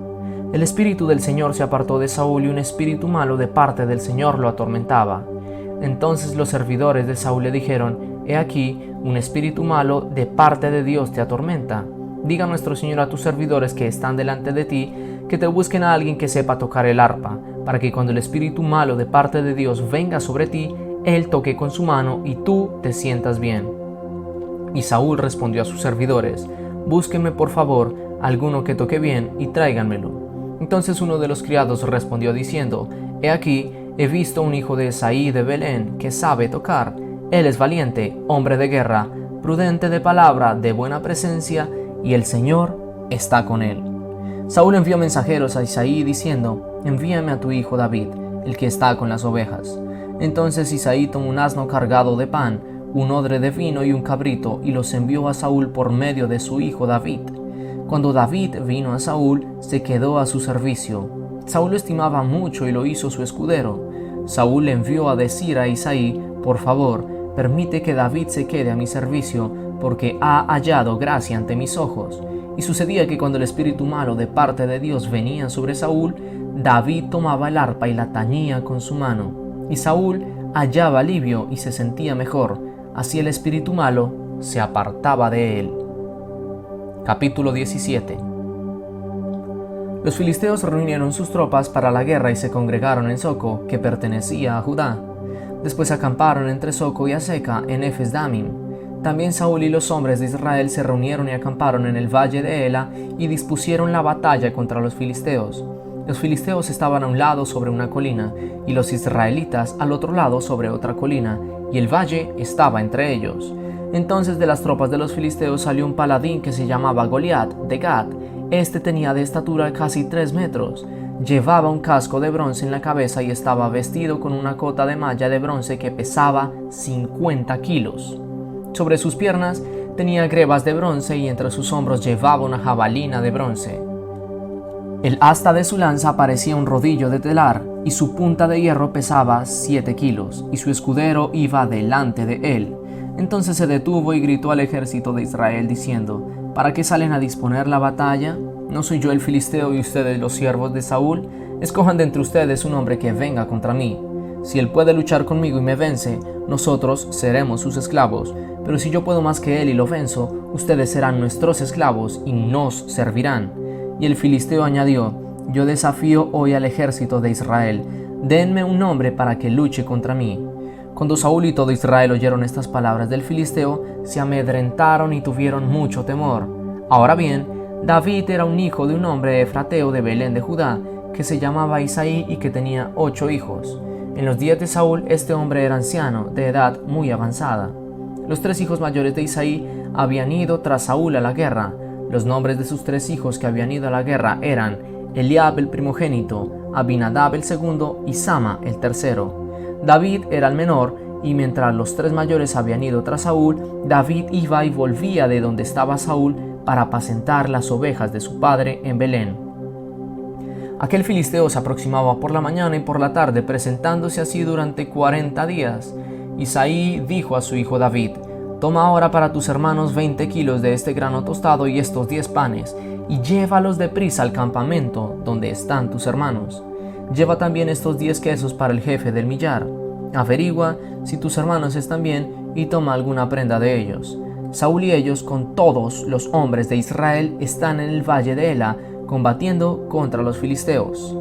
El espíritu del Señor se apartó de Saúl y un espíritu malo de parte del Señor lo atormentaba. Entonces los servidores de Saúl le dijeron: He aquí, un espíritu malo de parte de Dios te atormenta. Diga nuestro Señor a tus servidores que están delante de ti, que te busquen a alguien que sepa tocar el arpa, para que cuando el espíritu malo de parte de Dios venga sobre ti, él toque con su mano y tú te sientas bien. Y Saúl respondió a sus servidores: Búsquenme por favor alguno que toque bien y tráiganmelo. Entonces uno de los criados respondió diciendo: He aquí, he visto un hijo de Isaí de Belén que sabe tocar. Él es valiente, hombre de guerra, prudente de palabra, de buena presencia, y el Señor está con él. Saúl envió mensajeros a Isaí diciendo: Envíame a tu hijo David, el que está con las ovejas. Entonces Isaí tomó un asno cargado de pan, un odre de vino y un cabrito, y los envió a Saúl por medio de su hijo David. Cuando David vino a Saúl, se quedó a su servicio. Saúl lo estimaba mucho y lo hizo su escudero. Saúl le envió a decir a Isaí: Por favor, permite que David se quede a mi servicio, porque ha hallado gracia ante mis ojos. Y sucedía que cuando el espíritu malo de parte de Dios venía sobre Saúl, David tomaba el arpa y la tañía con su mano. Y Saúl hallaba alivio y se sentía mejor. Así el espíritu malo se apartaba de él. Capítulo 17. Los filisteos reunieron sus tropas para la guerra y se congregaron en Soco, que pertenecía a Judá. Después acamparon entre Soco y Aseca en Efes Damim. También Saúl y los hombres de Israel se reunieron y acamparon en el valle de Ela y dispusieron la batalla contra los filisteos. Los filisteos estaban a un lado sobre una colina y los israelitas al otro lado sobre otra colina, y el valle estaba entre ellos. Entonces de las tropas de los filisteos salió un paladín que se llamaba Goliat de Gat. Este tenía de estatura casi 3 metros. Llevaba un casco de bronce en la cabeza y estaba vestido con una cota de malla de bronce que pesaba 50 kilos. Sobre sus piernas tenía grebas de bronce y entre sus hombros llevaba una jabalina de bronce. El asta de su lanza parecía un rodillo de telar y su punta de hierro pesaba 7 kilos y su escudero iba delante de él. Entonces se detuvo y gritó al ejército de Israel diciendo: ¿Para qué salen a disponer la batalla? ¿No soy yo el filisteo y ustedes los siervos de Saúl? Escojan de entre ustedes un hombre que venga contra mí. Si él puede luchar conmigo y me vence, nosotros seremos sus esclavos. Pero si yo puedo más que él y lo venzo, ustedes serán nuestros esclavos y nos servirán. Y el filisteo añadió: Yo desafío hoy al ejército de Israel. Denme un hombre para que luche contra mí. Cuando Saúl y todo Israel oyeron estas palabras del filisteo, se amedrentaron y tuvieron mucho temor. Ahora bien, David era un hijo de un hombre efrateo de Belén de Judá, que se llamaba Isaí y que tenía 8 hijos. En los días de Saúl, este hombre era anciano, de edad muy avanzada. Los 3 hijos mayores de Isaí habían ido tras Saúl a la guerra. Los nombres de sus 3 hijos que habían ido a la guerra eran Eliab el primogénito, Abinadab el segundo y Sama el tercero. David era el menor, y mientras los 3 mayores habían ido tras Saúl, David iba y volvía de donde estaba Saúl para apacentar las ovejas de su padre en Belén. Aquel filisteo se aproximaba por la mañana y por la tarde, presentándose así durante 40 días. Isaí dijo a su hijo David: Toma ahora para tus hermanos 20 kilos de este grano tostado y estos 10 panes, y llévalos deprisa al campamento donde están tus hermanos. Lleva también estos 10 quesos para el jefe del millar. Averigua si tus hermanos están bien y toma alguna prenda de ellos. Saúl y ellos, con todos los hombres de Israel, están en el valle de Ela, combatiendo contra los filisteos.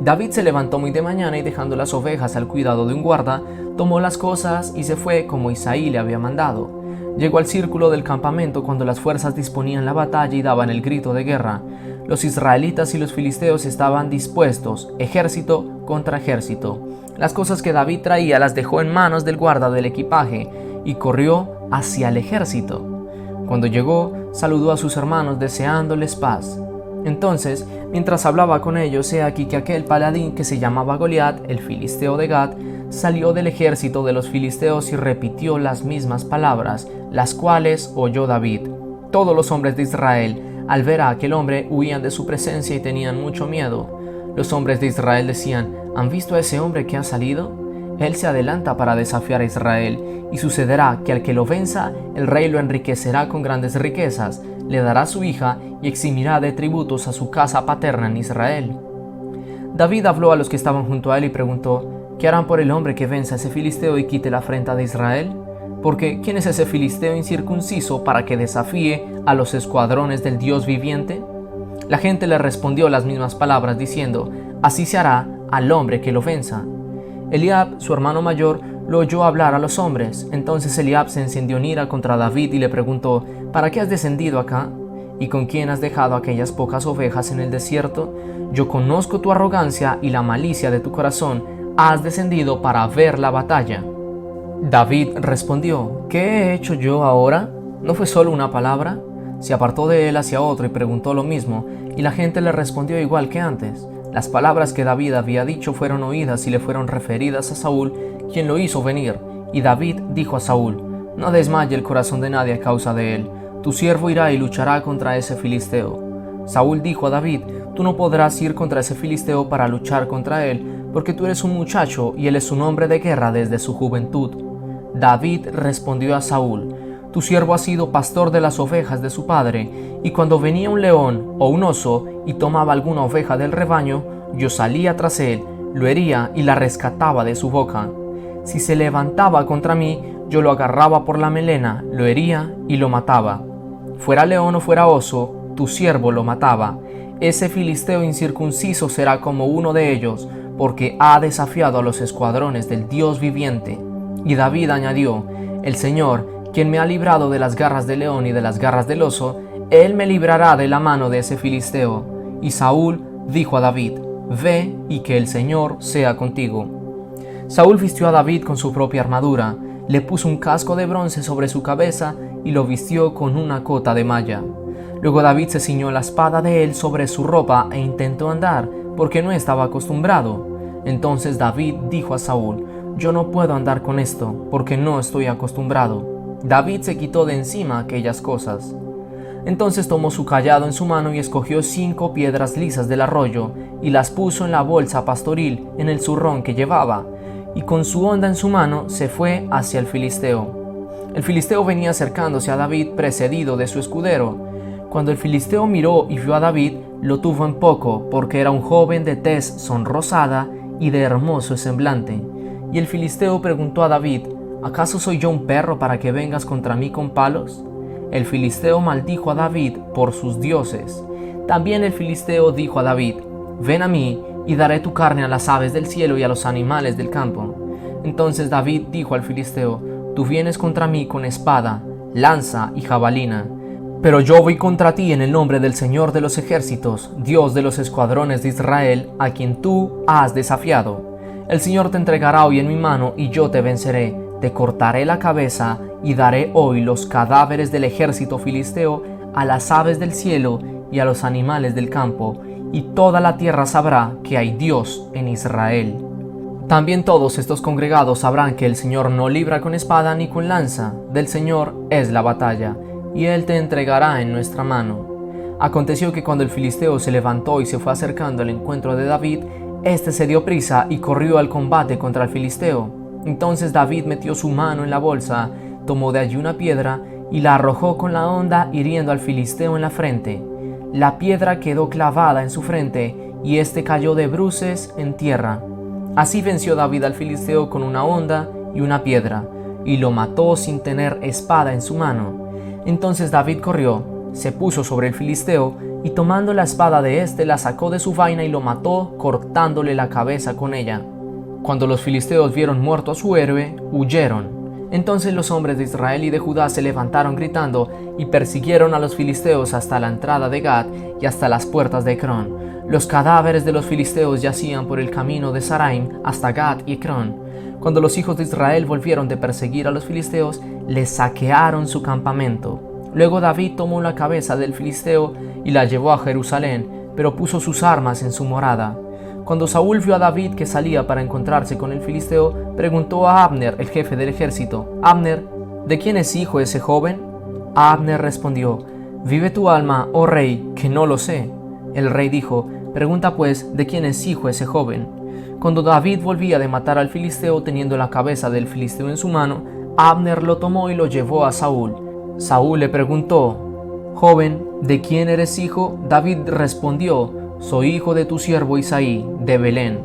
David se levantó muy de mañana y dejando las ovejas al cuidado de un guarda, tomó las cosas y se fue como Isaí le había mandado. Llegó al círculo del campamento cuando las fuerzas disponían la batalla y daban el grito de guerra. Los israelitas y los filisteos estaban dispuestos, ejército contra ejército. Las cosas que David traía las dejó en manos del guarda del equipaje y corrió hacia el ejército. Cuando llegó, saludó a sus hermanos deseándoles paz. Entonces, mientras hablaba con ellos, he aquí que aquel paladín que se llamaba Goliat, el filisteo de Gat, salió del ejército de los filisteos y repitió las mismas palabras, las cuales oyó David. Todos los hombres de Israel, al ver a aquel hombre, huían de su presencia y tenían mucho miedo. Los hombres de Israel decían: ¿Han visto a ese hombre que ha salido? Él se adelanta para desafiar a Israel, y sucederá que al que lo venza, el rey lo enriquecerá con grandes riquezas, le dará su hija y eximirá de tributos a su casa paterna en Israel. David habló a los que estaban junto a él y preguntó: ¿Qué harán por el hombre que venza a ese filisteo y quite la afrenta de Israel? Porque ¿quién es ese filisteo incircunciso para que desafíe a los escuadrones del Dios viviente? La gente le respondió las mismas palabras diciendo: así se hará al hombre que lo venza. Eliab, su hermano mayor, lo oyó hablar a los hombres. Entonces Eliab se encendió en ira contra David y le preguntó: ¿para qué has descendido acá? ¿Y con quién has dejado aquellas pocas ovejas en el desierto? Yo conozco tu arrogancia y la malicia de tu corazón. Has descendido para ver la batalla. David respondió: ¿qué he hecho yo ahora? ¿No fue solo una palabra? Se apartó de él hacia otro y preguntó lo mismo, y la gente le respondió igual que antes. Las palabras que David había dicho fueron oídas y le fueron referidas a Saúl, quien lo hizo venir. Y David dijo a Saúl: no desmaye el corazón de nadie a causa de él. Tu siervo irá y luchará contra ese filisteo. Saúl dijo a David: tú no podrás ir contra ese filisteo para luchar contra él, porque tú eres un muchacho y él es un hombre de guerra desde su juventud. David respondió a Saúl: tu siervo ha sido pastor de las ovejas de su padre, y cuando venía un león o un oso y tomaba alguna oveja del rebaño, yo salía tras él, lo hería y la rescataba de su boca. Si se levantaba contra mí, yo lo agarraba por la melena, lo hería y lo mataba. Fuera león o fuera oso, tu siervo lo mataba. Ese filisteo incircunciso será como uno de ellos, porque ha desafiado a los escuadrones del Dios viviente. Y David añadió: el Señor, quien me ha librado de las garras del león y de las garras del oso, él me librará de la mano de ese filisteo. Y Saúl dijo a David: ve y que el Señor sea contigo. Saúl vistió a David con su propia armadura, le puso un casco de bronce sobre su cabeza y lo vistió con una cota de malla. Luego David se ciñó la espada de él sobre su ropa e intentó andar, porque no estaba acostumbrado. Entonces David dijo a Saúl: yo no puedo andar con esto, porque no estoy acostumbrado. David se quitó de encima aquellas cosas. Entonces tomó su cayado en su mano y escogió 5 piedras lisas del arroyo y las puso en la bolsa pastoril en el zurrón que llevaba, y con su honda en su mano se fue hacia el filisteo. El filisteo venía acercándose a David precedido de su escudero. Cuando el filisteo miró y vio a David, lo tuvo en poco, porque era un joven de tez sonrosada y de hermoso semblante. Y el filisteo preguntó a David: ¿acaso soy yo un perro para que vengas contra mí con palos? El filisteo maldijo a David por sus dioses. También el filisteo dijo a David: ven a mí y daré tu carne a las aves del cielo y a los animales del campo. Entonces David dijo al filisteo: tú vienes contra mí con espada, lanza y jabalina, pero yo voy contra ti en el nombre del Señor de los ejércitos, Dios de los escuadrones de Israel, a quien tú has desafiado. El Señor te entregará hoy en mi mano y yo te venceré. Te cortaré la cabeza y daré hoy los cadáveres del ejército filisteo a las aves del cielo y a los animales del campo, y toda la tierra sabrá que hay Dios en Israel. También todos estos congregados sabrán que el Señor no libra con espada ni con lanza, del Señor es la batalla, y Él te entregará en nuestra mano. Aconteció que cuando el filisteo se levantó y se fue acercando al encuentro de David, éste se dio prisa y corrió al combate contra el filisteo. Entonces David metió su mano en la bolsa, tomó de allí una piedra y la arrojó con la honda, hiriendo al filisteo en la frente. La piedra quedó clavada en su frente y éste cayó de bruces en tierra. Así venció David al filisteo con una honda y una piedra, y lo mató sin tener espada en su mano. Entonces David corrió, se puso sobre el filisteo, y tomando la espada de éste la sacó de su vaina y lo mató, cortándole la cabeza con ella. Cuando los filisteos vieron muerto a su héroe, huyeron. Entonces los hombres de Israel y de Judá se levantaron gritando y persiguieron a los filisteos hasta la entrada de Gat y hasta las puertas de Ecrón. Los cadáveres de los filisteos yacían por el camino de Saraim hasta Gat y Ecrón. Cuando los hijos de Israel volvieron de perseguir a los filisteos, les saquearon su campamento. Luego David tomó la cabeza del filisteo y la llevó a Jerusalén, pero puso sus armas en su morada. Cuando Saúl vio a David que salía para encontrarse con el filisteo, preguntó a Abner, el jefe del ejército: Abner, ¿de quién es hijo ese joven? Abner respondió: vive tu alma, oh rey, que no lo sé. El rey dijo: pregunta pues, ¿de quién es hijo ese joven? Cuando David volvía de matar al filisteo teniendo la cabeza del filisteo en su mano, Abner lo tomó y lo llevó a Saúl. Saúl le preguntó: Joven, ¿de quién eres hijo? David respondió: soy hijo de tu siervo Isaí, de Belén.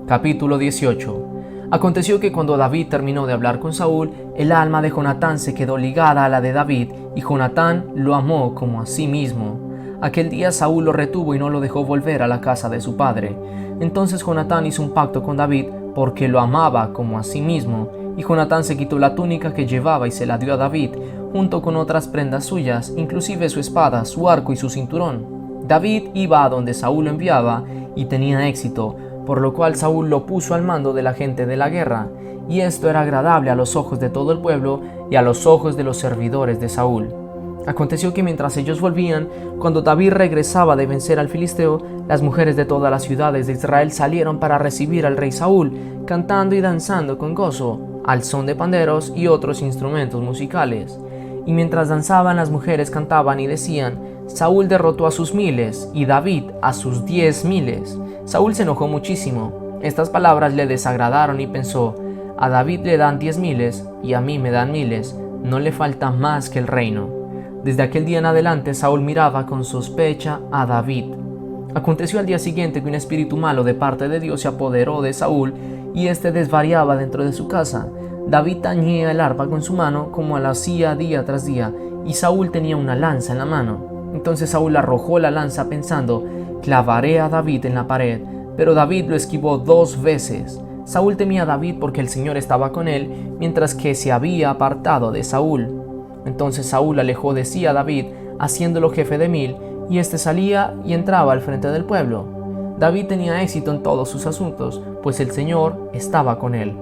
Capítulo 18. Aconteció que cuando David terminó de hablar con Saúl, el alma de Jonatán se quedó ligada a la de David, y Jonatán lo amó como a sí mismo. Aquel día Saúl lo retuvo y no lo dejó volver a la casa de su padre. Entonces Jonatán hizo un pacto con David, porque lo amaba como a sí mismo, y Jonatán se quitó la túnica que llevaba y se la dio a David, junto con otras prendas suyas, inclusive su espada, su arco y su cinturón. David iba a donde Saúl lo enviaba y tenía éxito, por lo cual Saúl lo puso al mando de la gente de la guerra, y esto era agradable a los ojos de todo el pueblo y a los ojos de los servidores de Saúl. Aconteció que mientras ellos volvían, cuando David regresaba de vencer al filisteo, las mujeres de todas las ciudades de Israel salieron para recibir al rey Saúl, cantando y danzando con gozo, al son de panderos y otros instrumentos musicales. Y mientras danzaban, las mujeres cantaban y decían: Saúl derrotó a sus miles y David a sus 10,000. Saúl se enojó muchísimo. Estas palabras le desagradaron y pensó: a David le dan 10,000 y a mí me dan 1,000, no le falta más que el reino. Desde aquel día en adelante Saúl miraba con sospecha a David. Aconteció al día siguiente que un espíritu malo de parte de Dios se apoderó de Saúl y éste desvariaba dentro de su casa. David tañía el arpa con su mano como lo hacía día tras día, y Saúl tenía una lanza en la mano. Entonces Saúl arrojó la lanza pensando: clavaré a David en la pared, pero David lo esquivó 2 veces. Saúl temía a David porque el Señor estaba con él, mientras que se había apartado de Saúl. Entonces Saúl alejó de sí a David, haciéndolo jefe de 1000, y éste salía y entraba al frente del pueblo. David tenía éxito en todos sus asuntos, pues el Señor estaba con él.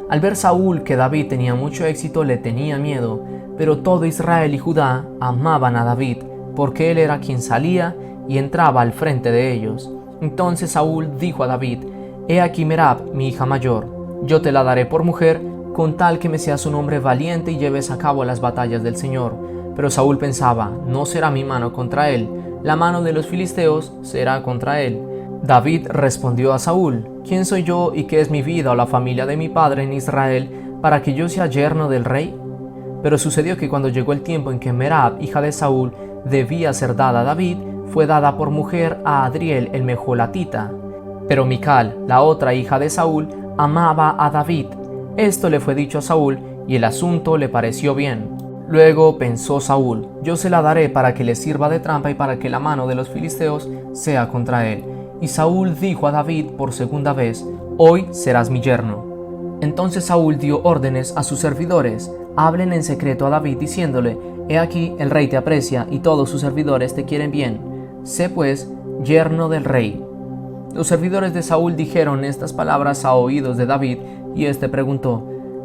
Al ver Saúl que David tenía mucho éxito, le tenía miedo, pero todo Israel y Judá amaban a David, porque él era quien salía y entraba al frente de ellos. Entonces Saúl dijo a David: he aquí Merab, mi hija mayor, yo te la daré por mujer, con tal que me seas un hombre valiente y lleves a cabo las batallas del Señor. Pero Saúl pensaba: no será mi mano contra él, la mano de los filisteos será contra él. David respondió a Saúl: ¿quién soy yo y qué es mi vida o la familia de mi padre en Israel para que yo sea yerno del rey? Pero sucedió que cuando llegó el tiempo en que Merab, hija de Saúl, debía ser dada a David, fue dada por mujer a Adriel el mejolatita. Pero Mical, la otra hija de Saúl, amaba a David. Esto le fue dicho a Saúl, y el asunto le pareció bien. Luego pensó Saúl: yo se la daré para que le sirva de trampa y para que la mano de los filisteos sea contra él. Y Saúl dijo a David por segunda vez: hoy serás mi yerno. Entonces Saúl dio órdenes a sus servidores: hablen en secreto a David diciéndole: he aquí el rey te aprecia y todos sus servidores te quieren bien. Sé pues yerno del rey. Los servidores de Saúl dijeron estas palabras a oídos de David, y éste preguntó: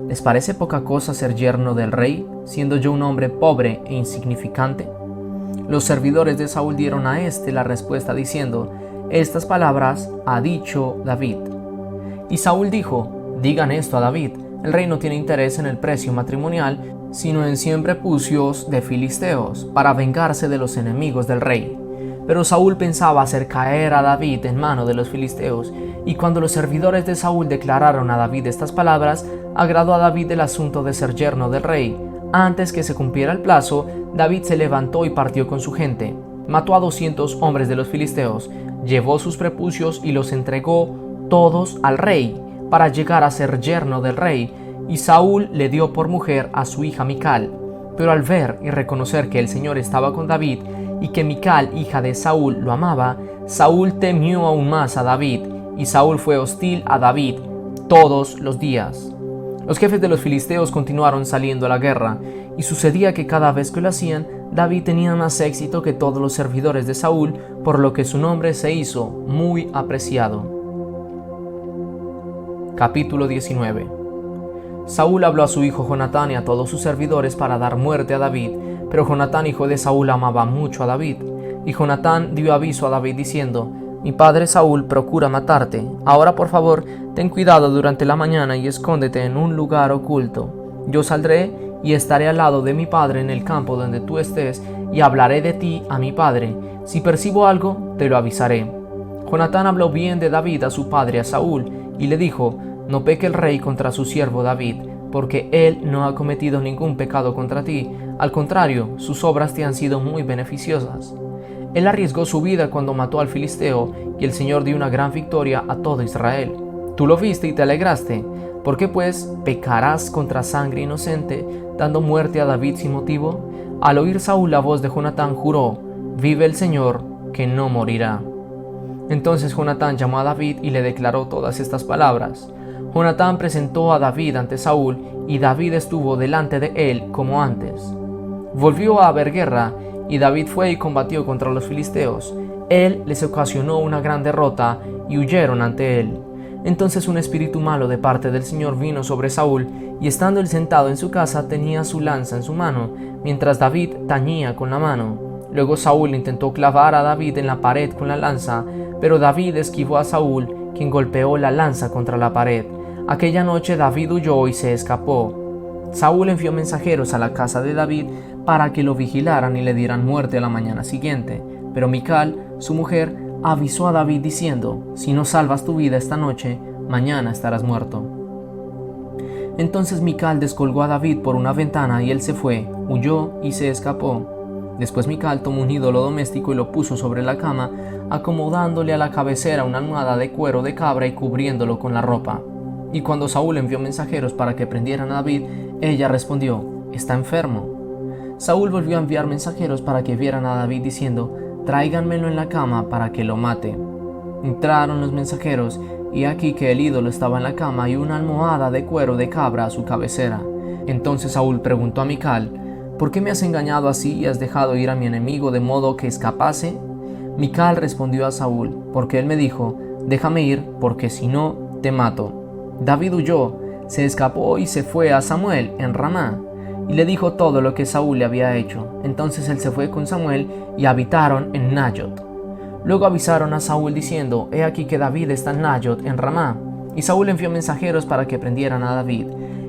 ¿les parece poca cosa ser yerno del rey, siendo yo un hombre pobre e insignificante? Los servidores de Saúl dieron a éste la respuesta diciendo: estas palabras ha dicho David. Y Saúl dijo: digan esto a David: el rey no tiene interés en el precio matrimonial, sino en 100 prepucios de filisteos, para vengarse de los enemigos del rey. Pero Saúl pensaba hacer caer a David en mano de los filisteos, y cuando los servidores de Saúl declararon a David estas palabras, agradó a David el asunto de ser yerno del rey. Antes que se cumpliera el plazo, David se levantó y partió con su gente. Mató a 200 hombres de los filisteos, llevó sus prepucios y los entregó todos al rey, para llegar a ser yerno del rey, y Saúl le dio por mujer a su hija Mical. Pero al ver y reconocer que el Señor estaba con David, y que Mical, hija de Saúl, lo amaba, Saúl temió aún más a David, y Saúl fue hostil a David todos los días. Los jefes de los filisteos continuaron saliendo a la guerra, y sucedía que cada vez que lo hacían, David tenía más éxito que todos los servidores de Saúl, por lo que su nombre se hizo muy apreciado. Capítulo 19. Saúl habló a su hijo Jonatán y a todos sus servidores para dar muerte a David, pero Jonatán, hijo de Saúl, amaba mucho a David. Y Jonatán dio aviso a David diciendo: mi padre Saúl procura matarte. Ahora, por favor, ten cuidado durante la mañana y escóndete en un lugar oculto. Yo saldré y estaré al lado de mi padre en el campo donde tú estés, y hablaré de ti a mi padre. Si percibo algo, te lo avisaré. Jonatán habló bien de David a su padre, a Saúl, y le dijo: no peque el rey contra su siervo David, porque él no ha cometido ningún pecado contra ti, Al contrario, sus obras te han sido muy beneficiosas. Él arriesgó su vida cuando mató al filisteo y el Señor dio una gran victoria a todo Israel. Tú lo viste y te alegraste. ¿Por qué pues pecarás contra sangre inocente, dando muerte a David sin motivo? Al oír Saúl la voz de Jonatán juró: vive el Señor, que no morirá. Entonces Jonatán llamó a David y le declaró todas estas palabras. Jonatán presentó a David ante Saúl y David estuvo delante de él como antes. Volvió a haber guerra y David fue y combatió contra los filisteos. Él les ocasionó una gran derrota y huyeron ante él. Entonces un espíritu malo de parte del Señor vino sobre Saúl, y estando él sentado en su casa tenía su lanza en su mano, mientras David tañía con la mano. Luego Saúl intentó clavar a David en la pared con la lanza, pero David esquivó a Saúl, quien golpeó la lanza contra la pared. Aquella noche David huyó y se escapó. Saúl envió mensajeros a la casa de David para que lo vigilaran y le dieran muerte a la mañana siguiente. Pero Mical, su mujer, avisó a David diciendo: si no salvas tu vida esta noche, mañana estarás muerto. Entonces Mical descolgó a David por una ventana y él se fue, huyó y se escapó. Después Mical tomó un ídolo doméstico y lo puso sobre la cama, acomodándole a la cabecera una almohada de cuero de cabra y cubriéndolo con la ropa. Y cuando Saúl envió mensajeros para que prendieran a David, ella respondió: está enfermo. Saúl volvió a enviar mensajeros para que vieran a David diciendo: tráiganmelo en la cama para que lo mate. Entraron los mensajeros, y aquí que el ídolo estaba en la cama y una almohada de cuero de cabra a su cabecera. Entonces Saúl preguntó a Mical: ¿por qué me has engañado así y has dejado ir a mi enemigo de modo que escapase? Mical respondió a Saúl: porque él me dijo: déjame ir, porque si no, te mato. David huyó, se escapó y se fue a Samuel en Ramá, y le dijo todo lo que Saúl le había hecho. Entonces él se fue con Samuel y habitaron en Nayot. Luego avisaron a Saúl diciendo: he aquí que David está en Nayot en Ramá. Y Saúl envió mensajeros para que prendieran a David.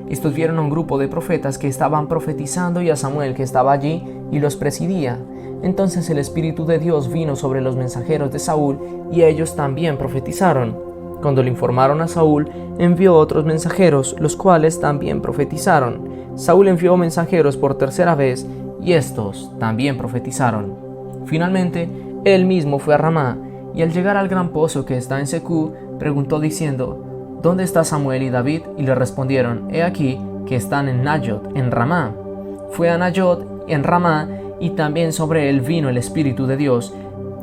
Estos vieron a un grupo de profetas que estaban profetizando y a Samuel que estaba allí y los presidía. Entonces el Espíritu de Dios vino sobre los mensajeros de Saúl y ellos también profetizaron. Cuando le informaron a Saúl, envió otros mensajeros, los cuales también profetizaron. Saúl envió mensajeros por tercera vez, y estos también profetizaron. Finalmente, él mismo fue a Ramá, y al llegar al gran pozo que está en Secú, preguntó diciendo: ¿dónde está Samuel y David? Y le respondieron: he aquí que están en Nayot, en Ramá. Fue a Nayot, en Ramá, y también sobre él vino el Espíritu de Dios,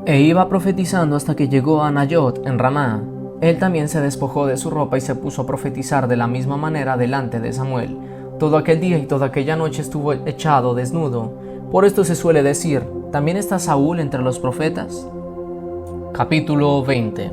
e iba profetizando hasta que llegó a Nayot, en Ramá. Él también se despojó de su ropa y se puso a profetizar de la misma manera delante de Samuel. Todo aquel día y toda aquella noche estuvo echado desnudo. Por esto se suele decir: ¿también está Saúl entre los profetas? Capítulo 20.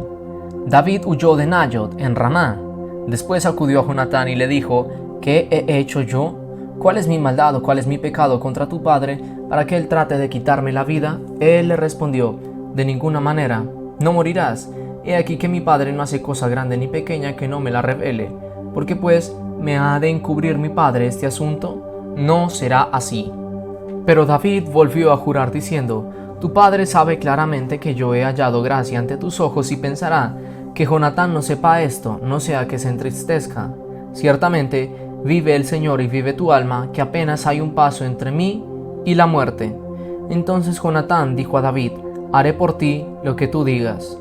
David huyó de Nayot en Ramá. Después acudió a Jonatán y le dijo: ¿qué he hecho yo? ¿Cuál es mi maldad o cuál es mi pecado contra tu padre para que él trate de quitarme la vida? Él le respondió: de ninguna manera, no morirás. He aquí que mi padre no hace cosa grande ni pequeña que no me la revele. ¿Por qué pues me ha de encubrir mi padre este asunto? No será así. Pero David volvió a jurar diciendo: tu padre sabe claramente que yo he hallado gracia ante tus ojos y pensará: que Jonatán no sepa esto, no sea que se entristezca. Ciertamente, vive el Señor y vive tu alma, que apenas hay un paso entre mí y la muerte. Entonces Jonatán dijo a David: haré por ti lo que tú digas.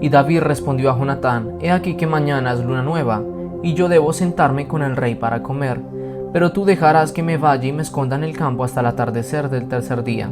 Y David respondió a Jonatán: he aquí que mañana es luna nueva, y yo debo sentarme con el rey para comer. Pero tú dejarás que me vaya y me esconda en el campo hasta el atardecer del tercer día.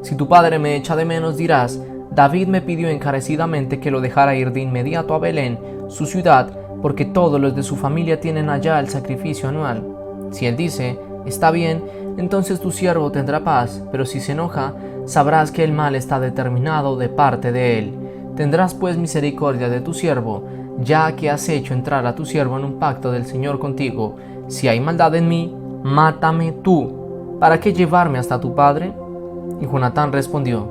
Si tu padre me echa de menos, dirás: David me pidió encarecidamente que lo dejara ir de inmediato a Belén, su ciudad, porque todos los de su familia tienen allá el sacrificio anual. Si él dice: está bien, entonces tu siervo tendrá paz, pero si se enoja, sabrás que el mal está determinado de parte de él. Tendrás pues misericordia de tu siervo, ya que has hecho entrar a tu siervo en un pacto del Señor contigo. Si hay maldad en mí, mátame tú. ¿Para qué llevarme hasta tu padre? Y Jonatán respondió: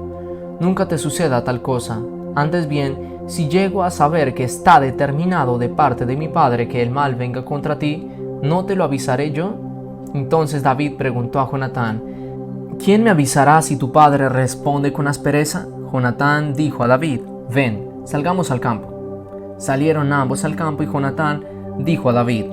nunca te suceda tal cosa. Antes bien, si llego a saber que está determinado de parte de mi padre que el mal venga contra ti, ¿no te lo avisaré yo? Entonces David preguntó a Jonatán: ¿quién me avisará si tu padre responde con aspereza? Jonatán dijo a David: ven, salgamos al campo. Salieron ambos al campo y Jonatán dijo a David: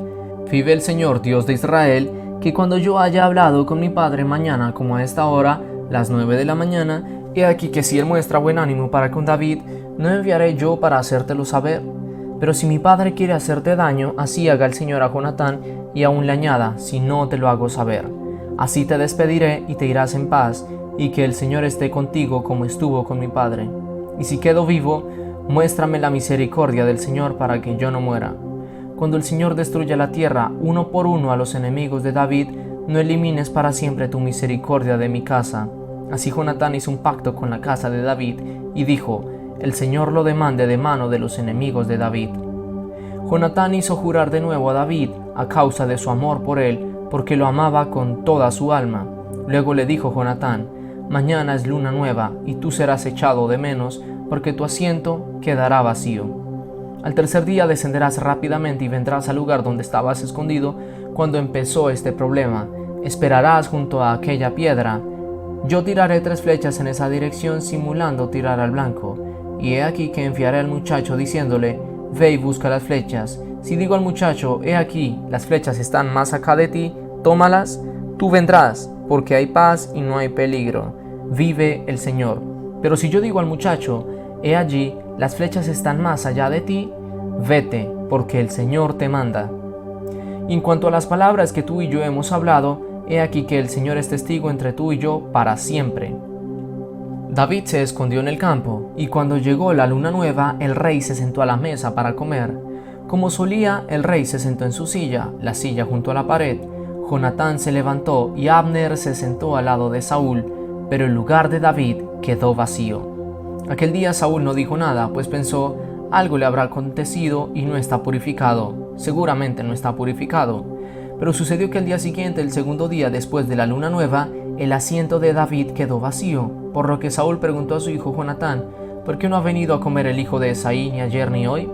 vive el Señor Dios de Israel, que cuando yo haya hablado con mi padre mañana como a esta hora, las 9 de la mañana, he aquí que si él muestra buen ánimo para con David, no enviaré yo para hacértelo saber. Pero si mi padre quiere hacerte daño, así haga el Señor a Jonatán, y aún le añada, si no te lo hago saber. Así te despediré y te irás en paz, y que el Señor esté contigo como estuvo con mi padre. Y si quedo vivo, muéstrame la misericordia del Señor para que yo no muera. Cuando el Señor destruya la tierra uno por uno a los enemigos de David, no elimines para siempre tu misericordia de mi casa. Así Jonatán hizo un pacto con la casa de David y dijo: el Señor lo demande de mano de los enemigos de David. Jonatán hizo jurar de nuevo a David a causa de su amor por él, porque lo amaba con toda su alma. Luego le dijo Jonatán: mañana es luna nueva, y tú serás echado de menos, porque tu asiento quedará vacío. Al tercer día descenderás rápidamente y vendrás al lugar donde estabas escondido cuando empezó este problema. Esperarás junto a aquella piedra. Yo tiraré 3 flechas en esa dirección simulando tirar al blanco. Y he aquí que enviaré al muchacho diciéndole: ve y busca las flechas. Si digo al muchacho: he aquí, las flechas están más acá de ti, tómalas, tú vendrás, porque hay paz y no hay peligro. Vive el Señor. Pero si yo digo al muchacho: he allí, las flechas están más allá de ti, vete, porque el Señor te manda. Y en cuanto a las palabras que tú y yo hemos hablado, he aquí que el Señor es testigo entre tú y yo para siempre. David se escondió en el campo, y cuando llegó la luna nueva, el rey se sentó a la mesa para comer. Como solía, el rey se sentó en su silla, la silla junto a la pared. Jonatán se levantó y Abner se sentó al lado de Saúl, pero el lugar de David quedó vacío. Aquel día Saúl no dijo nada, pues pensó: algo le habrá acontecido y no está purificado, seguramente no está purificado. Pero sucedió que el día siguiente, el segundo día después de la luna nueva, el asiento de David quedó vacío, por lo que Saúl preguntó a su hijo Jonatán: ¿por qué no ha venido a comer el hijo de Esaí ni ayer ni hoy?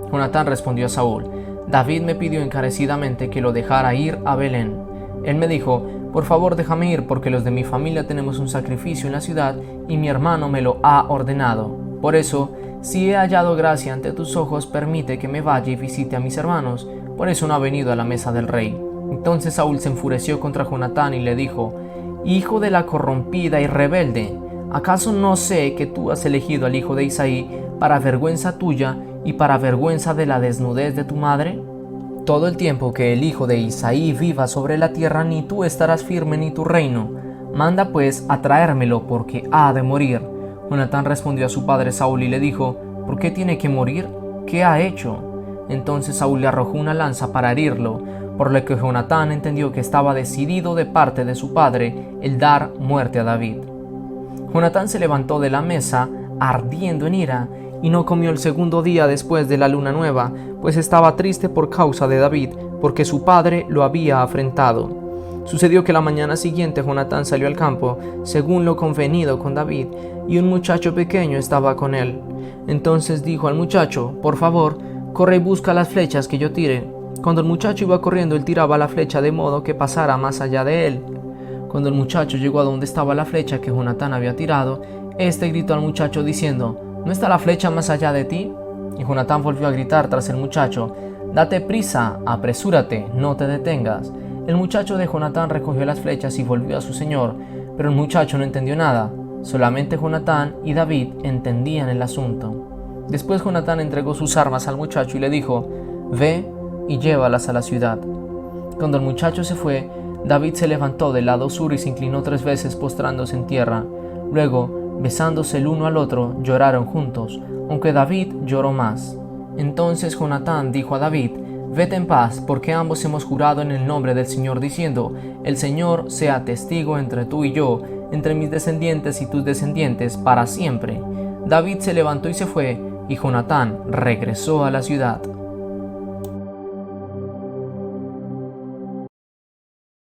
Jonatán respondió a Saúl: David me pidió encarecidamente que lo dejara ir a Belén. Él me dijo: por favor déjame ir, porque los de mi familia tenemos un sacrificio en la ciudad y mi hermano me lo ha ordenado. Por eso, si he hallado gracia ante tus ojos, permite que me vaya y visite a mis hermanos. Por eso no ha venido a la mesa del rey. Entonces Saúl se enfureció contra Jonatán y le dijo: hijo de la corrompida y rebelde, ¿acaso no sé que tú has elegido al hijo de Isaí para vergüenza tuya y para vergüenza de la desnudez de tu madre? Todo el tiempo que el hijo de Isaí viva sobre la tierra, ni tú estarás firme ni tu reino. Manda pues a traérmelo, porque ha de morir. Jonatán respondió a su padre Saúl y le dijo: ¿por qué tiene que morir? ¿Qué ha hecho? Entonces Saúl le arrojó una lanza para herirlo, por lo que Jonatán entendió que estaba decidido de parte de su padre el dar muerte a David. Jonatán se levantó de la mesa, ardiendo en ira, y no comió el segundo día después de la luna nueva, pues estaba triste por causa de David, porque su padre lo había afrentado. Sucedió que la mañana siguiente Jonatán salió al campo, según lo convenido con David, y un muchacho pequeño estaba con él. Entonces dijo al muchacho: por favor, corre y busca las flechas que yo tire. Cuando el muchacho iba corriendo, él tiraba la flecha de modo que pasara más allá de él. Cuando el muchacho llegó a donde estaba la flecha que Jonatán había tirado, este gritó al muchacho diciendo: ¿no está la flecha más allá de ti? Y Jonatán volvió a gritar tras el muchacho: date prisa, apresúrate, no te detengas. El muchacho de Jonatán recogió las flechas y volvió a su señor, pero el muchacho no entendió nada. Solamente Jonatán y David entendían el asunto. Después Jonatán entregó sus armas al muchacho y le dijo: ve y llévalas a la ciudad. Cuando el muchacho se fue, David se levantó del lado sur y se inclinó 3 veces postrándose en tierra. Luego, besándose el uno al otro, lloraron juntos, aunque David lloró más. Entonces Jonatán dijo a David: vete en paz, porque ambos hemos jurado en el nombre del Señor, diciendo: el Señor sea testigo entre tú y yo, entre mis descendientes y tus descendientes, para siempre. David se levantó y se fue, y Jonatán regresó a la ciudad.